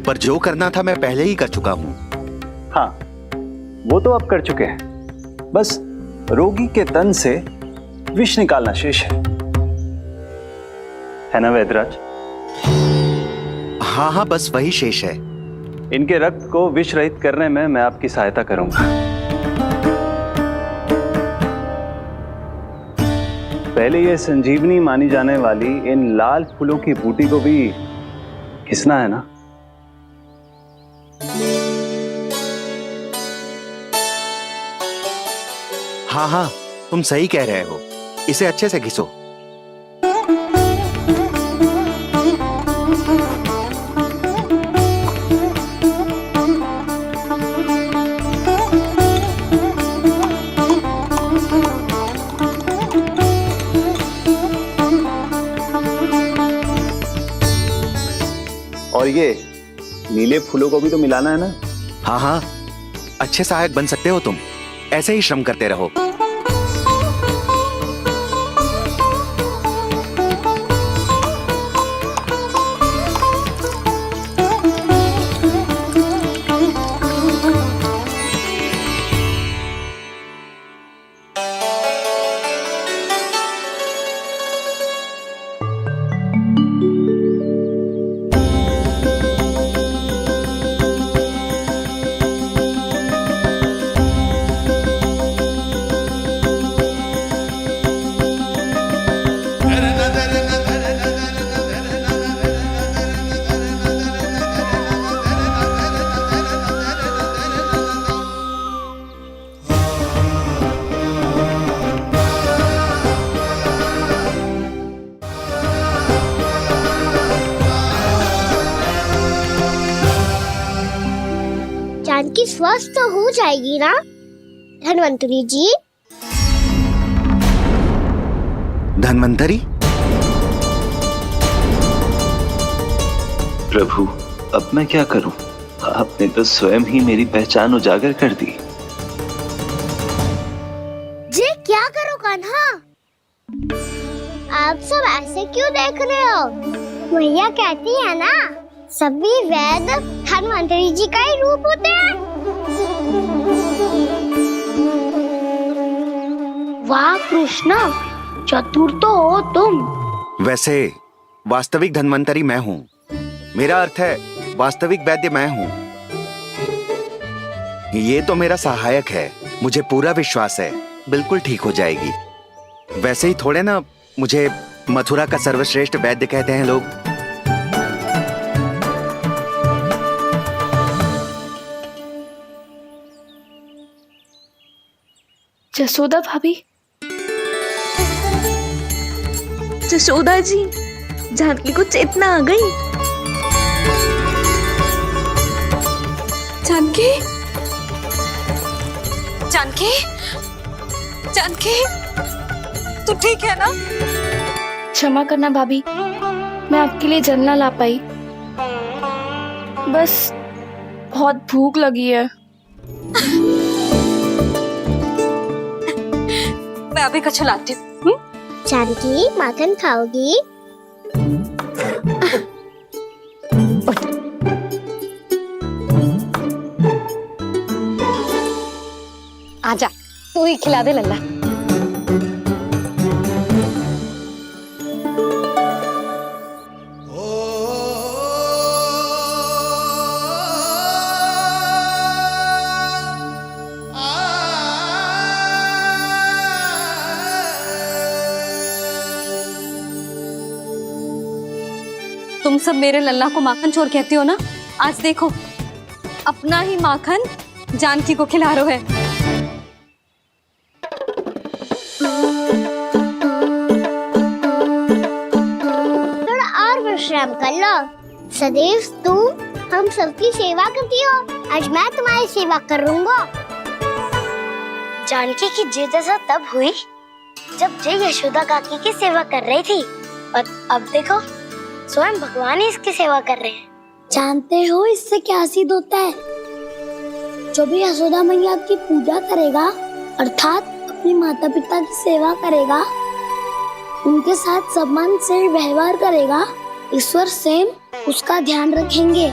पर जो करना था मैं पहले ही कर चुका हूँ। हाँ, वो तो आप कर चुके हैं। बस रोगी के तन से विष निकालना शेष है ना वैद्यराज? हाँ हाँ, बस वही शेष है। इनके रक्त को विष रहित करने में मैं आपकी सहायता करूंगा। पहले ये संजीवनी मानी जाने वाली इन लाल फूलों की बूटी को भी घिसना है ना? हाँ हाँ, तुम सही कह रहे हो। इसे अच्छे से घिसो। और ये नीले फूलों को भी तो मिलाना है ना? हाँ हाँ, अच्छे सहायक बन सकते हो तुम। ऐसे ही श्रम करते रहो। जानकी स्वस्थ हो जाएगी ना धन्वंतरी जी? धन्वंतरी? प्रभु, अब मैं क्या करूं? आपने तो स्वयं ही मेरी पहचान उजागर कर दी। जी क्या करो कान्हा? आप सब ऐसे क्यों देख रहे हो? मैया कहती है ना, सभी वैद्य धन्वंतरी जी का ही रूप होते हैं। वाह कृष्णा, चतुर तो हो तुम। वैसे वास्तविक धन्वंतरी मैं हूँ। मेरा अर्थ है वास्तविक वैद्य मैं हूँ। ये तो मेरा सहायक है। मुझे पूरा विश्वास है बिल्कुल ठीक हो जाएगी। वैसे ही थोड़े ना मुझे मथुरा का सर्वश्रेष्ठ वैद्य कहते हैं लोग। जसोदा भाभी, जसोदा जी, जानकी को चेतना आ गई। जानकी, जानकी, जानकी, तू ठीक है ना? क्षमा करना भाभी, मैं आपके लिए जल ना ला पाई। बस बहुत भूख लगी है। मैं अभी कछु लाती हूँ। जानकी माखन खाओगी? तू ही खिला दे लल्ला। तुम सब मेरे लल्ला को माखन चोर कहती हो ना, आज देखो अपना ही माखन जानकी को खिला रहे है। थोड़ा और विश्राम कर लो। सदैव तुम हम सबकी सेवा करती हो, आज मैं तुम्हारी सेवा करूंगा। जानकी की जिद तब हुई जब जय यशोदा काकी की सेवा कर रही थी, और अब देखो स्वयं भगवान ही इसकी सेवा कर रहे हैं। जानते हो इससे क्या सिद्ध होता है? जो भी यशोदा मैया की पूजा करेगा, अर्थात अपने माता पिता की सेवा करेगा, उनके साथ सम्मान से व्यवहार करेगा, ईश्वर स्वयं उसका ध्यान रखेंगे।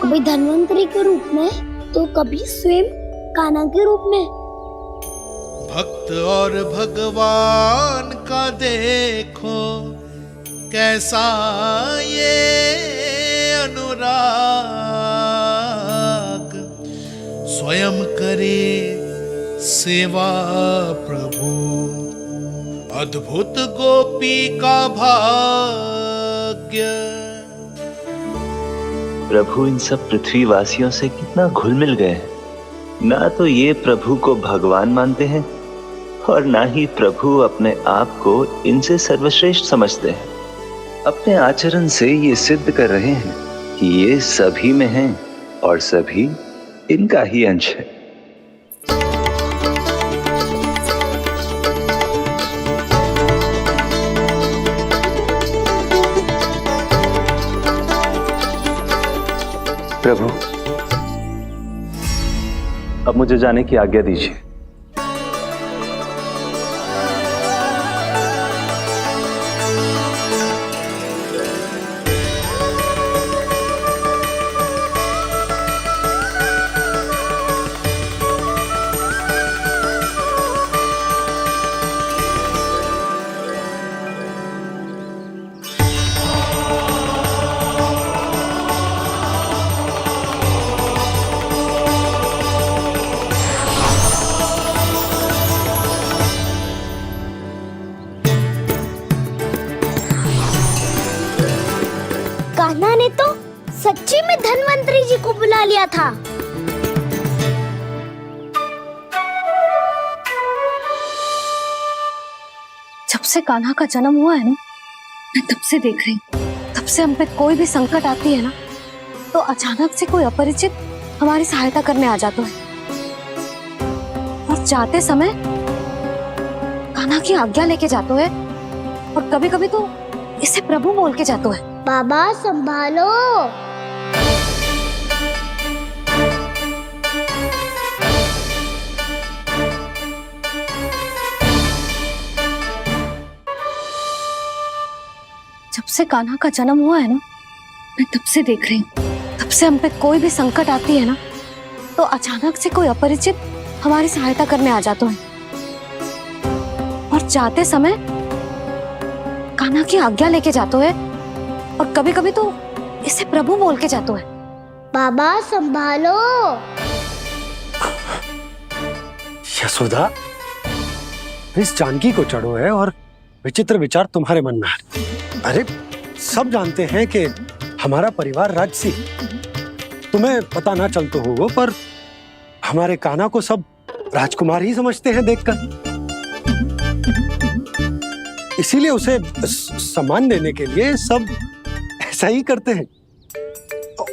कभी धन्वंतरी के रूप में तो कभी स्वयं कान्हा के रूप में। भक्त और भगवान का देखो कैसा ये अनुराग, स्वयं करे सेवा प्रभु, अद्भुत गोपी का भाग्य। प्रभु इन सब पृथ्वीवासियों से कितना घुल मिल गए हैं। ना तो ये प्रभु को भगवान मानते हैं और ना ही प्रभु अपने आप को इनसे सर्वश्रेष्ठ समझते हैं। अपने आचरण से ये सिद्ध कर रहे हैं कि ये सभी में हैं और सभी इनका ही अंश है। प्रभु, अब मुझे जाने की आज्ञा दीजिए। कान्हा ने तो सच्ची में धन्वंतरी जी को बुला लिया था। जब से कान्हा का जन्म हुआ है ना, मैं तब से देख रही हूँ, तब से हम पे कोई भी संकट आती है ना, तो अचानक से कोई अपरिचित हमारी सहायता करने आ जाता है, और जाते समय कान्हा की आज्ञा लेके जाते है, और कभी कभी तो इसे प्रभु बोल के जाते है। बाबा संभालो। जब से कान्हा का जन्म हुआ है ना, मैं तब से देख रही हूँ, तब से हम पे कोई भी संकट आती है ना, तो अचानक से कोई अपरिचित हमारी सहायता करने आ जाते हैं, और जाते समय कान्हा की आज्ञा लेके जाते हैं, और कभी कभी तो इसे प्रभु बोल के जाते हैं। बाबा संभालो। यशोदा, इस जानकी को चढ़ो है और विचित्र विचार तुम्हारे मन में है। अरे सब जानते हैं कि हमारा परिवार राजसी, तुम्हें पता ना चलता होगा, पर हमारे कान्हा को सब राजकुमार ही समझते हैं देखकर। इसीलिए उसे सम्मान देने के लिए सब ऐसा ही करते हैं,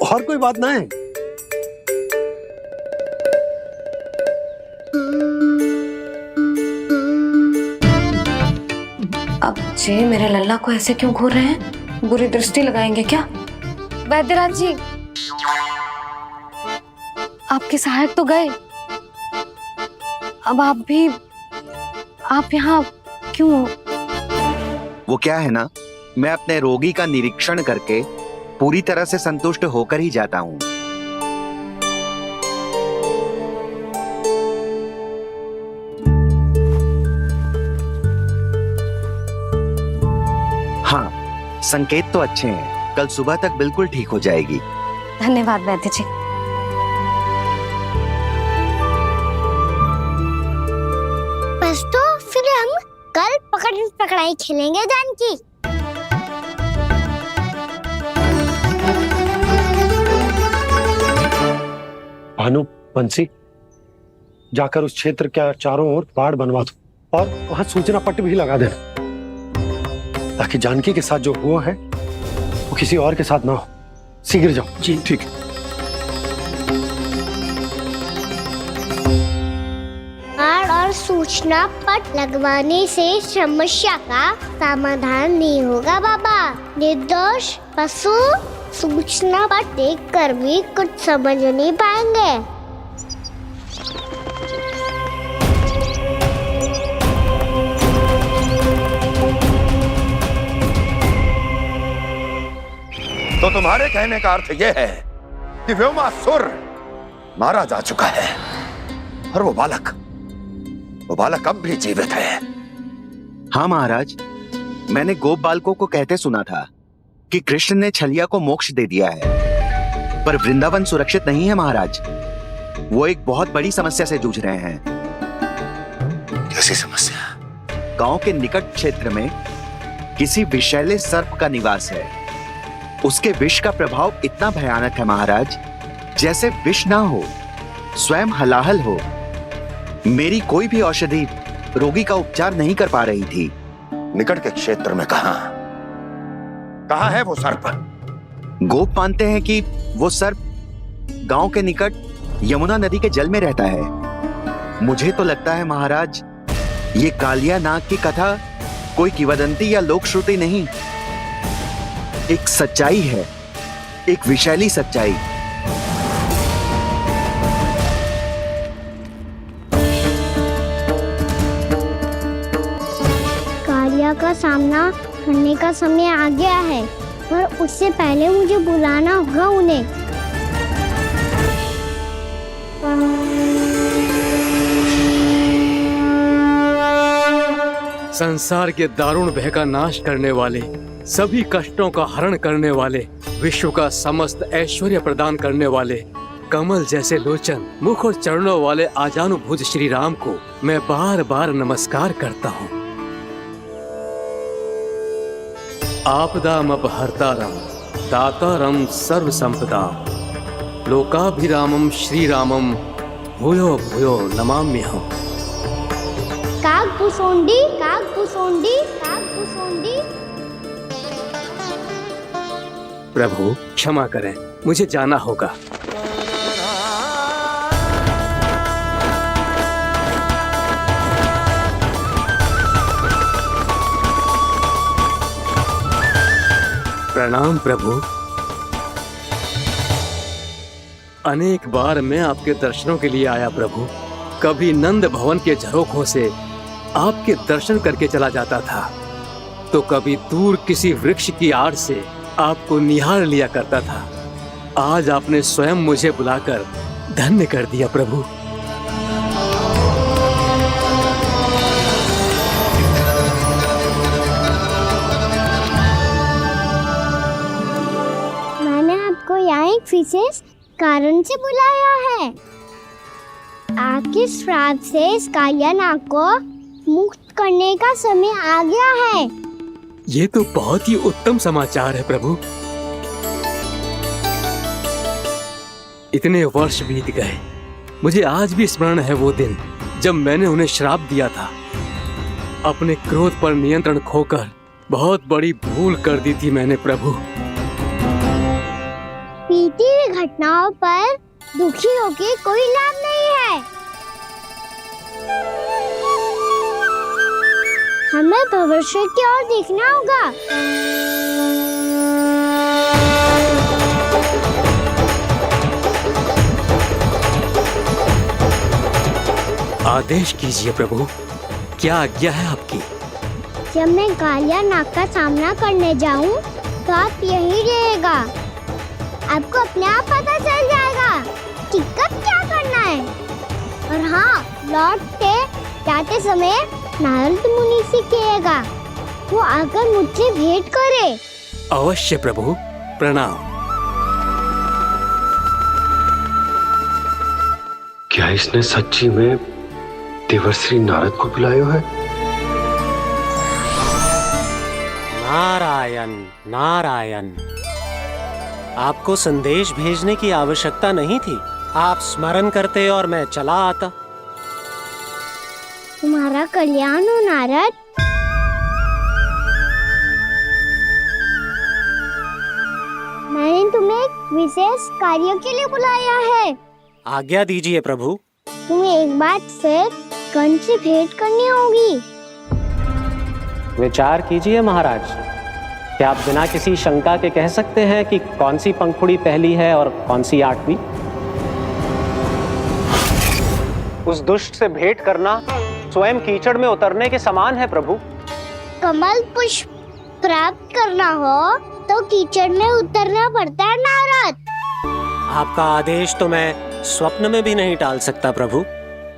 और कोई बात ना है। अब जे मेरे लल्ला को ऐसे क्यों घूर रहे हैं? बुरी दृष्टि लगाएंगे क्या? वैद्यराज जी, आपके सहायक तो गए, अब आप यहाँ क्यों? वो क्या है ना, मैं अपने रोगी का निरीक्षण करके पूरी तरह से संतुष्ट होकर ही जाता हूँ। हाँ, संकेत तो अच्छे हैं। कल सुबह तक बिल्कुल ठीक हो जाएगी। धन्यवाद वैद्य जी। बस तो फिर हम कल पकड़न पकड़ाई खेलेंगे जानकी। भानु, बंसी, जाकर उस क्षेत्र के चारों ओर बाड़ बनवा दो और वहां सूचना पट्ट भी लगा देना, ताकि जानकी के साथ जो हुआ है वो किसी और के साथ ना हो। शीघ्र जाओ। जी ठीक है। बाड़ और सूचना पट लगवाने से समस्या का समाधान नहीं होगा बाबा। निर्दोष पशु सूचना पट देखकर भी कुछ समझ नहीं पाएंगे। तो तुम्हारे कहने का अर्थ यह है कि व्योमासुर मारा जा चुका है और वो बालक अब भी जीवित है। हाँ महाराज, मैंने गोप बालकों को कहते सुना था कि कृष्ण ने छलिया को मोक्ष दे दिया है, पर वृंदावन सुरक्षित नहीं है महाराज। वो एक बहुत बड़ी समस्या से जूझ रहे हैं। कैसी समस्या? गांव के निकट क्षेत्र में किसी विषैले सर्प का निवास है। उसके विष का प्रभाव इतना भयानक है महाराज, जैसे विष ना हो, स्वयं हलाहल हो। मेरी कोई भी औषधि रोगी का उपचार नहीं कर पा रही थी। निकट के क्षेत्र में कहां है वो सर्प? गोप मानते हैं कि वो सर्प गांव के निकट यमुना नदी के जल में रहता है। मुझे तो लगता है महाराज, ये कालिया नाग की कथा कोई किंवदंती या लोक श्रुति नहीं, एक सच्चाई है, एक विशैली सच्चाई। कालिया का सामना करने का समय आ गया है, पर उससे पहले मुझे बुलाना होगा उन्हें। संसार के दारुण भय का नाश करने वाले, सभी कष्टों का हरण करने वाले, विश्व का समस्त ऐश्वर्य प्रदान करने वाले, कमल जैसे लोचन, मुख और चरणों वाले आजानुभुज श्री राम को मैं बार बार नमस्कार करता हूँ। आपदामपहर्तारं दातारं सर्व संपदाम लोकाभिरामं श्री रामम भूयो भूयो नमाम्यहम्। कागभूषोंडी कागभूषोंडी कागभूषोंडी। प्रभु क्षमा करें, मुझे जाना होगा। प्रणाम प्रभु। अनेक बार मैं आपके दर्शनों के लिए आया प्रभु। कभी नंद भवन के झरोखों से आपके दर्शन करके चला जाता था, तो कभी दूर किसी वृक्ष की आड़ से आपको निहार लिया करता था। आज आपने स्वयं मुझे बुलाकर धन्य कर दिया प्रभु। मैंने आपको यहाँ एक विशेष कारण से बुलाया है। आपके श्राप से इस कालिया नाग को मुक्त करने का समय आ गया है। ये तो बहुत ही उत्तम समाचार है प्रभु। इतने वर्ष बीत गए, मुझे आज भी स्मरण है वो दिन जब मैंने उन्हें श्राप दिया था। अपने क्रोध पर नियंत्रण खोकर बहुत बड़ी भूल कर दी थी मैंने प्रभु। बीती हुई घटनाओं पर दुखी होके कोई लाभ नहीं है। हमें भविष्य की ओर देखना होगा। आदेश कीजिए प्रभु, क्या आज्ञा है आपकी? जब मैं कालिया नाग का सामना करने जाऊं, तो आप यही रहेगा। आपको अपने आप पता चल जाएगा कि कब क्या करना है। और हाँ, लौटते जाते समय नारद मुनि से कहिएगा वो आकर मुझसे भेंट करे। अवश्य प्रभु, प्रणाम। क्या इसने सच्ची में देवर्षि नारद को बुलाया है? नारायण नारायण, आपको संदेश भेजने की आवश्यकता नहीं थी। आप स्मरण करते और मैं चला आता। तुम्हारा कल्याण हो नारद। मैंने तुम्हें एक विशेष कार्य के लिए बुलाया है। आज्ञा दीजिए प्रभु। तुम्हें एक बार फिर कंस से भेंट करनी होगी। विचार कीजिए महाराज, क्या आप बिना किसी शंका के कह सकते हैं कि कौन सी पंखुड़ी पहली है और कौन सी आठवीं? उस दुष्ट से भेंट करना स्वयं कीचड़ में उतरने के समान है प्रभु। कमल पुष्प प्राप्त करना हो तो कीचड़ में उतरना पड़ता है नारद। आपका आदेश तो मैं स्वप्न में भी नहीं टाल सकता प्रभु।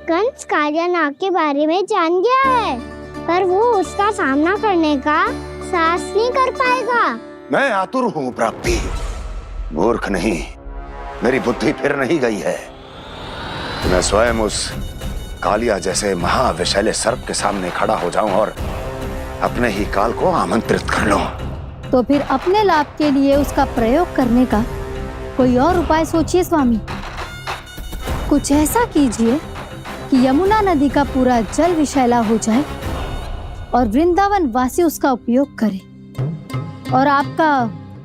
कंस कालियानाग के बारे में जान गया है, पर वो उसका सामना करने का साहस नहीं कर पाएगा। मैं आतुर हूँ प्राप्ति, मूर्ख नहीं। मेरी बुद्धि फिर नहीं गई है। मैं स्वयं उस कालिया जैसे महाविषैले सर्प के सामने खड़ा हो जाऊं और अपने ही काल को आमंत्रित कर लूं। तो फिर अपने लाभ के लिए उसका प्रयोग करने का कोई और उपाय सोचिए स्वामी। कुछ ऐसा कीजिए कि यमुना नदी का पूरा जल विषैला हो जाए और वृंदावन वासी उसका उपयोग करे, और आपका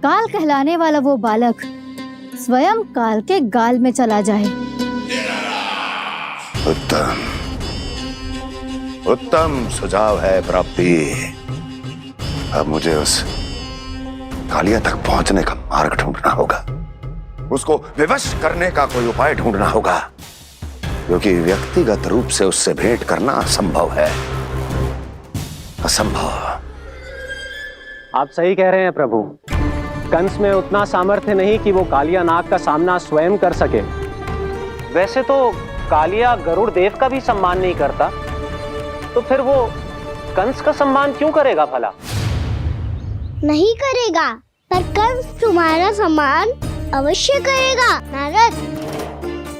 काल कहलाने वाला वो बालक स्वयं काल के गाल में चला जाए। उत्तम उत्तम सुझाव है प्राप्ति। अब मुझे उस कालिया तक पहुंचने का मार्ग ढूंढना होगा। उसको विवश करने का कोई उपाय ढूंढना होगा, क्योंकि व्यक्तिगत रूप से उससे भेंट करना असंभव है। असंभव। आप सही कह रहे हैं प्रभु। कंस में उतना सामर्थ्य नहीं कि वो कालिया नाग का सामना स्वयं कर सके। वैसे तो कालिया गरुड़ देव का भी सम्मान नहीं करता, तो फिर वो कंस का सम्मान क्यों करेगा भला? नहीं करेगा, पर कंस तुम्हारा सम्मान अवश्य करेगा नारद।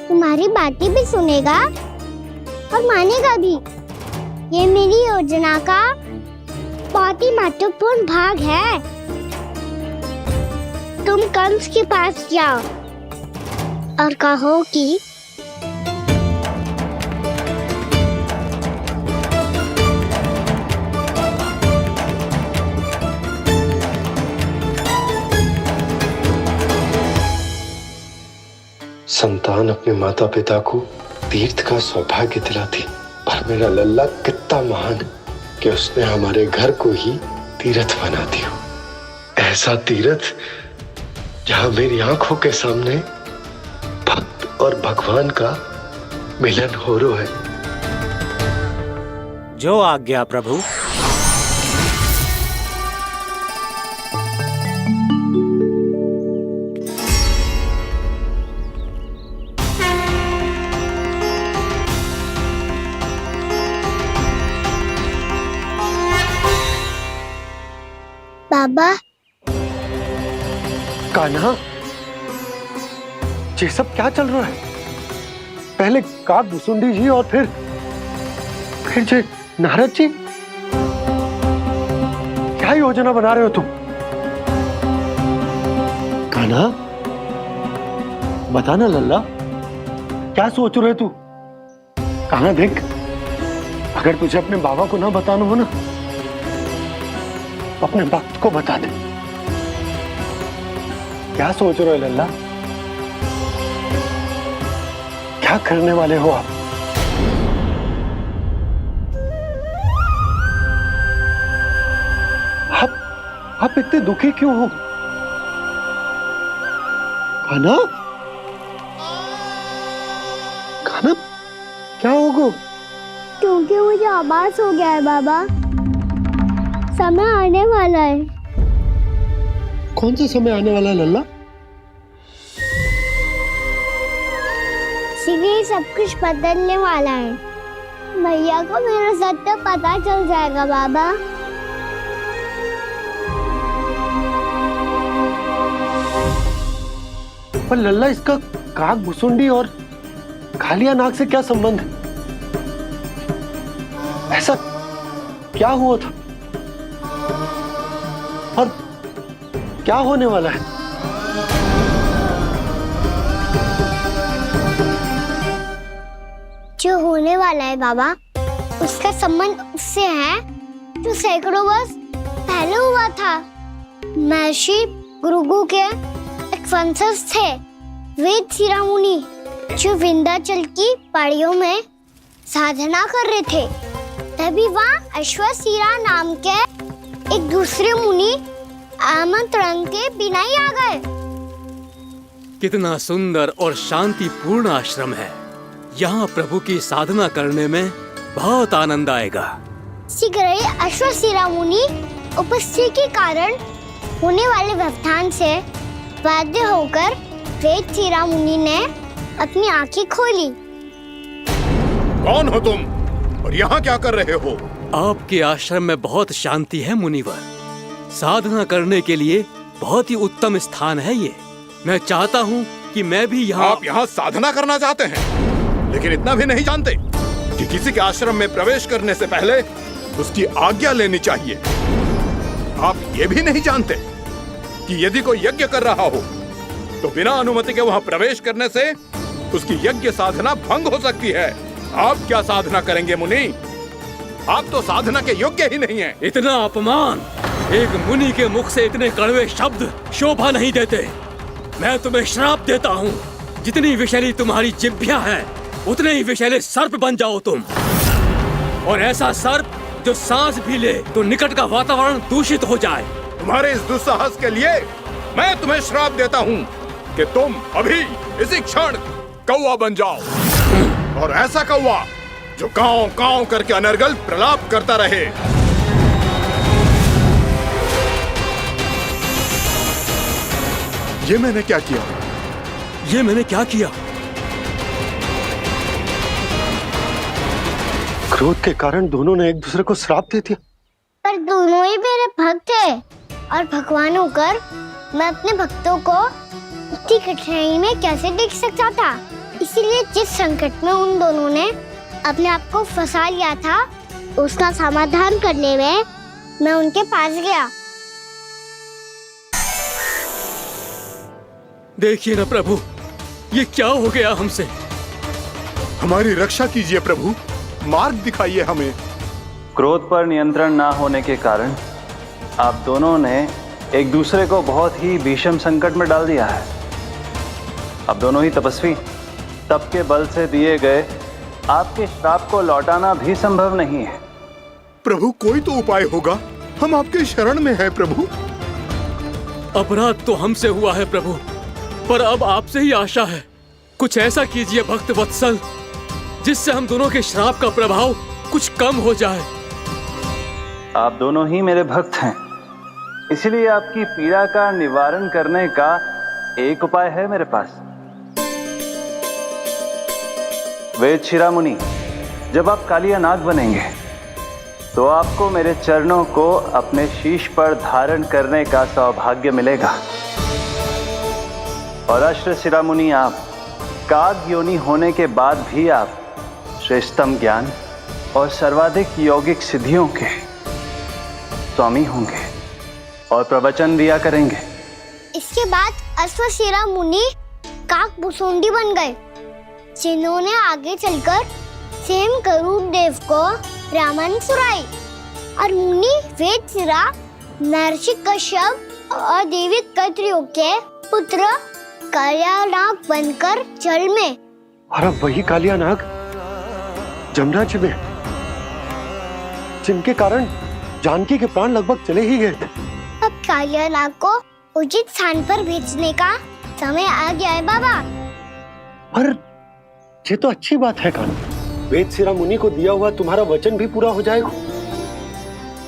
तुम्हारी बातें भी सुनेगा और मानेगा भी। ये मेरी योजना का बहुत ही महत्वपूर्ण भाग है। तुम कंस के पास जाओ और कहो कि संतान अपने माता पिता को तीर्थ का सौभाग्य दिलाती, और मेरा लल्ला कितना महान कि उसने हमारे घर को ही तीर्थ बना दिया। ऐसा तीर्थ जहां मेरी आंखों के सामने भक्त और भगवान का मिलन हो रहा है। जो आज्ञा प्रभु। बाबा। कान्हा, ये सब क्या चल रहा है? पहले काक भुसुंडी जी और फिर जे नारद जी। क्या योजना बना रहे हो तुम? कान्हा, बताना लल्ला, क्या सोच रहे तू? कान्हा देख, अगर तुझे अपने बाबा को ना बताना हो ना, अपने भक्त को बता दे। क्या सोच रहे हो लल्ला? क्या करने वाले हो आप? आप इतने दुखी क्यों हो? कान्हा, कान्हा, क्या होगा? क्योंकि मुझे आभास हो गया है बाबा, समय आने वाला है। कौन सा समय आने वाला है लल्ला? शीघ्र सब कुछ बदलने वाला है। भैया को मेरा सत्य पता चल जाएगा बाबा। पर लल्ला, इसका काक भुसुंडी और कालिया नाग से क्या संबंध है? ऐसा क्या हुआ था और क्या होने वाला है? जो होने वाला है बाबा, उसका संबंध उससे है जो सैकड़ों वर्ष पहले हुआ था। महर्षि भृगु के एक वंशज थे वेदशिरा मुनि, जो विंध्याचल की पहाड़ियों में साधना कर रहे थे। तभी वहाँ अश्वशिरा नाम के एक दूसरे मुनि आमंत्रण के बिना ही आ गए। कितना सुंदर और शांतिपूर्ण आश्रम है। यहाँ प्रभु की साधना करने में बहुत आनंद आएगा। शीघ्र ही अश्वशिरा मुनि उपस्थिति के कारण होने वाले व्यवधान से बाध्य होकर वेदशिरा मुनि ने अपनी आंखें खोली। कौन हो तुम और यहाँ क्या कर रहे हो? आपके आश्रम में बहुत शांति है मुनिवर। साधना करने के लिए बहुत ही उत्तम स्थान है ये। मैं चाहता हूँ कि मैं भी यहाँ। आप यहाँ साधना करना चाहते हैं, लेकिन इतना भी नहीं जानते कि किसी के आश्रम में प्रवेश करने से पहले उसकी आज्ञा लेनी चाहिए। आप ये भी नहीं जानते कि यदि कोई यज्ञ कर रहा हो तो बिना अनुमति के वहाँ प्रवेश करने से उसकी यज्ञ साधना भंग हो सकती है। आप क्या साधना करेंगे मुनि? आप तो साधना के योग्य ही नहीं हैं। इतना अपमान! एक मुनि के मुख से इतने कड़वे शब्द शोभा नहीं देते। मैं तुम्हें श्राप देता हूँ, जितनी विषैली तुम्हारी जिह्वा है उतने ही विषैले सर्प बन जाओ तुम। और ऐसा सर्प जो सांस भी ले तो निकट का वातावरण दूषित हो जाए। तुम्हारे इस दुस्साहस के लिए मैं तुम्हें श्राप देता हूँ कि तुम अभी इसी क्षण कौवा बन जाओ, और ऐसा कौवा जो कांव कांव करके अनर्गल प्रलाप करता रहे। ये मैंने क्या किया? ये मैंने क्या किया? क्रोध के कारण दोनों ने एक दूसरे को श्राप दे दिया। पर दोनों ही मेरे भक्त थे, और भगवान होकर मैं अपने भक्तों को इतनी कठिनाई में कैसे देख सकता था। इसीलिए जिस संकट में उन दोनों ने अपने आप को फंसा लिया था, उसका समाधान करने में मैं उनके पास गया। देखिए ना प्रभु, ये क्या हो गया हमसे? हमारी रक्षा कीजिए प्रभु, मार्ग दिखाइए हमें। क्रोध पर नियंत्रण ना होने के कारण आप दोनों ने एक दूसरे को बहुत ही भीषण संकट में डाल दिया है। आप दोनों ही तपस्वी, तप के बल से दिए गए आपके श्राप को लौटाना भी संभव नहीं है। प्रभु कोई तो उपाय होगा, हम आपके शरण में हैं प्रभु। अपराध तो हमसे हुआ है प्रभु, पर अब आपसे ही आशा है। कुछ ऐसा कीजिए भक्त वत्सल, जिससे हम दोनों के श्राप का प्रभाव कुछ कम हो जाए। आप दोनों ही मेरे भक्त हैं, इसलिए आपकी पीड़ा का निवारण करने का एक उपाय है मेरे पास। वेदशिरा मुनि, जब आप कालिया नाग बनेंगे तो आपको मेरे चरणों को अपने शीश पर धारण करने का सौभाग्य मिलेगा। और अश्वशिरा मुनि, आप काग योनि होने के बाद भी आप श्रेष्ठतम ज्ञान और सर्वाधिक यौगिक सिद्धियों के स्वामी होंगे और प्रवचन दिया करेंगे। इसके बाद अश्वशिरा मुनि काक भुसुंडी बन गए, जिन्होंने आगे चलकर स्वयं गरुड़ देव को रामायण सुनाई। और मुनि वेदशिरा महर्षि कश्यप और देवी कैत्रियों के पुत्र कालिया नाग बनकर जल में। और अब वही कालिया नाग जमुना जी में, जिनके कारण जानकी के प्राण लगभग चले ही गए थे। अब कालिया नाग को उचित स्थान पर भेजने का समय आ गया है बाबा। पर ये तो अच्छी बात है कान्हा, वेदशिरा मुनि को दिया हुआ तुम्हारा वचन भी पूरा हो जाएगा,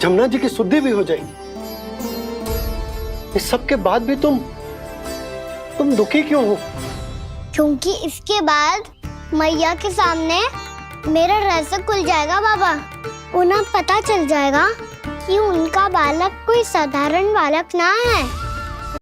जमुना जी की शुद्धि भी हो जाएगी। इस सब के बाद भी तुम दुखी क्यों हो? क्योंकि इसके बाद मैया के सामने मेरा रहस्य खुल जाएगा बाबा। उन्हें पता चल जाएगा कि उनका बालक कोई साधारण बालक ना है।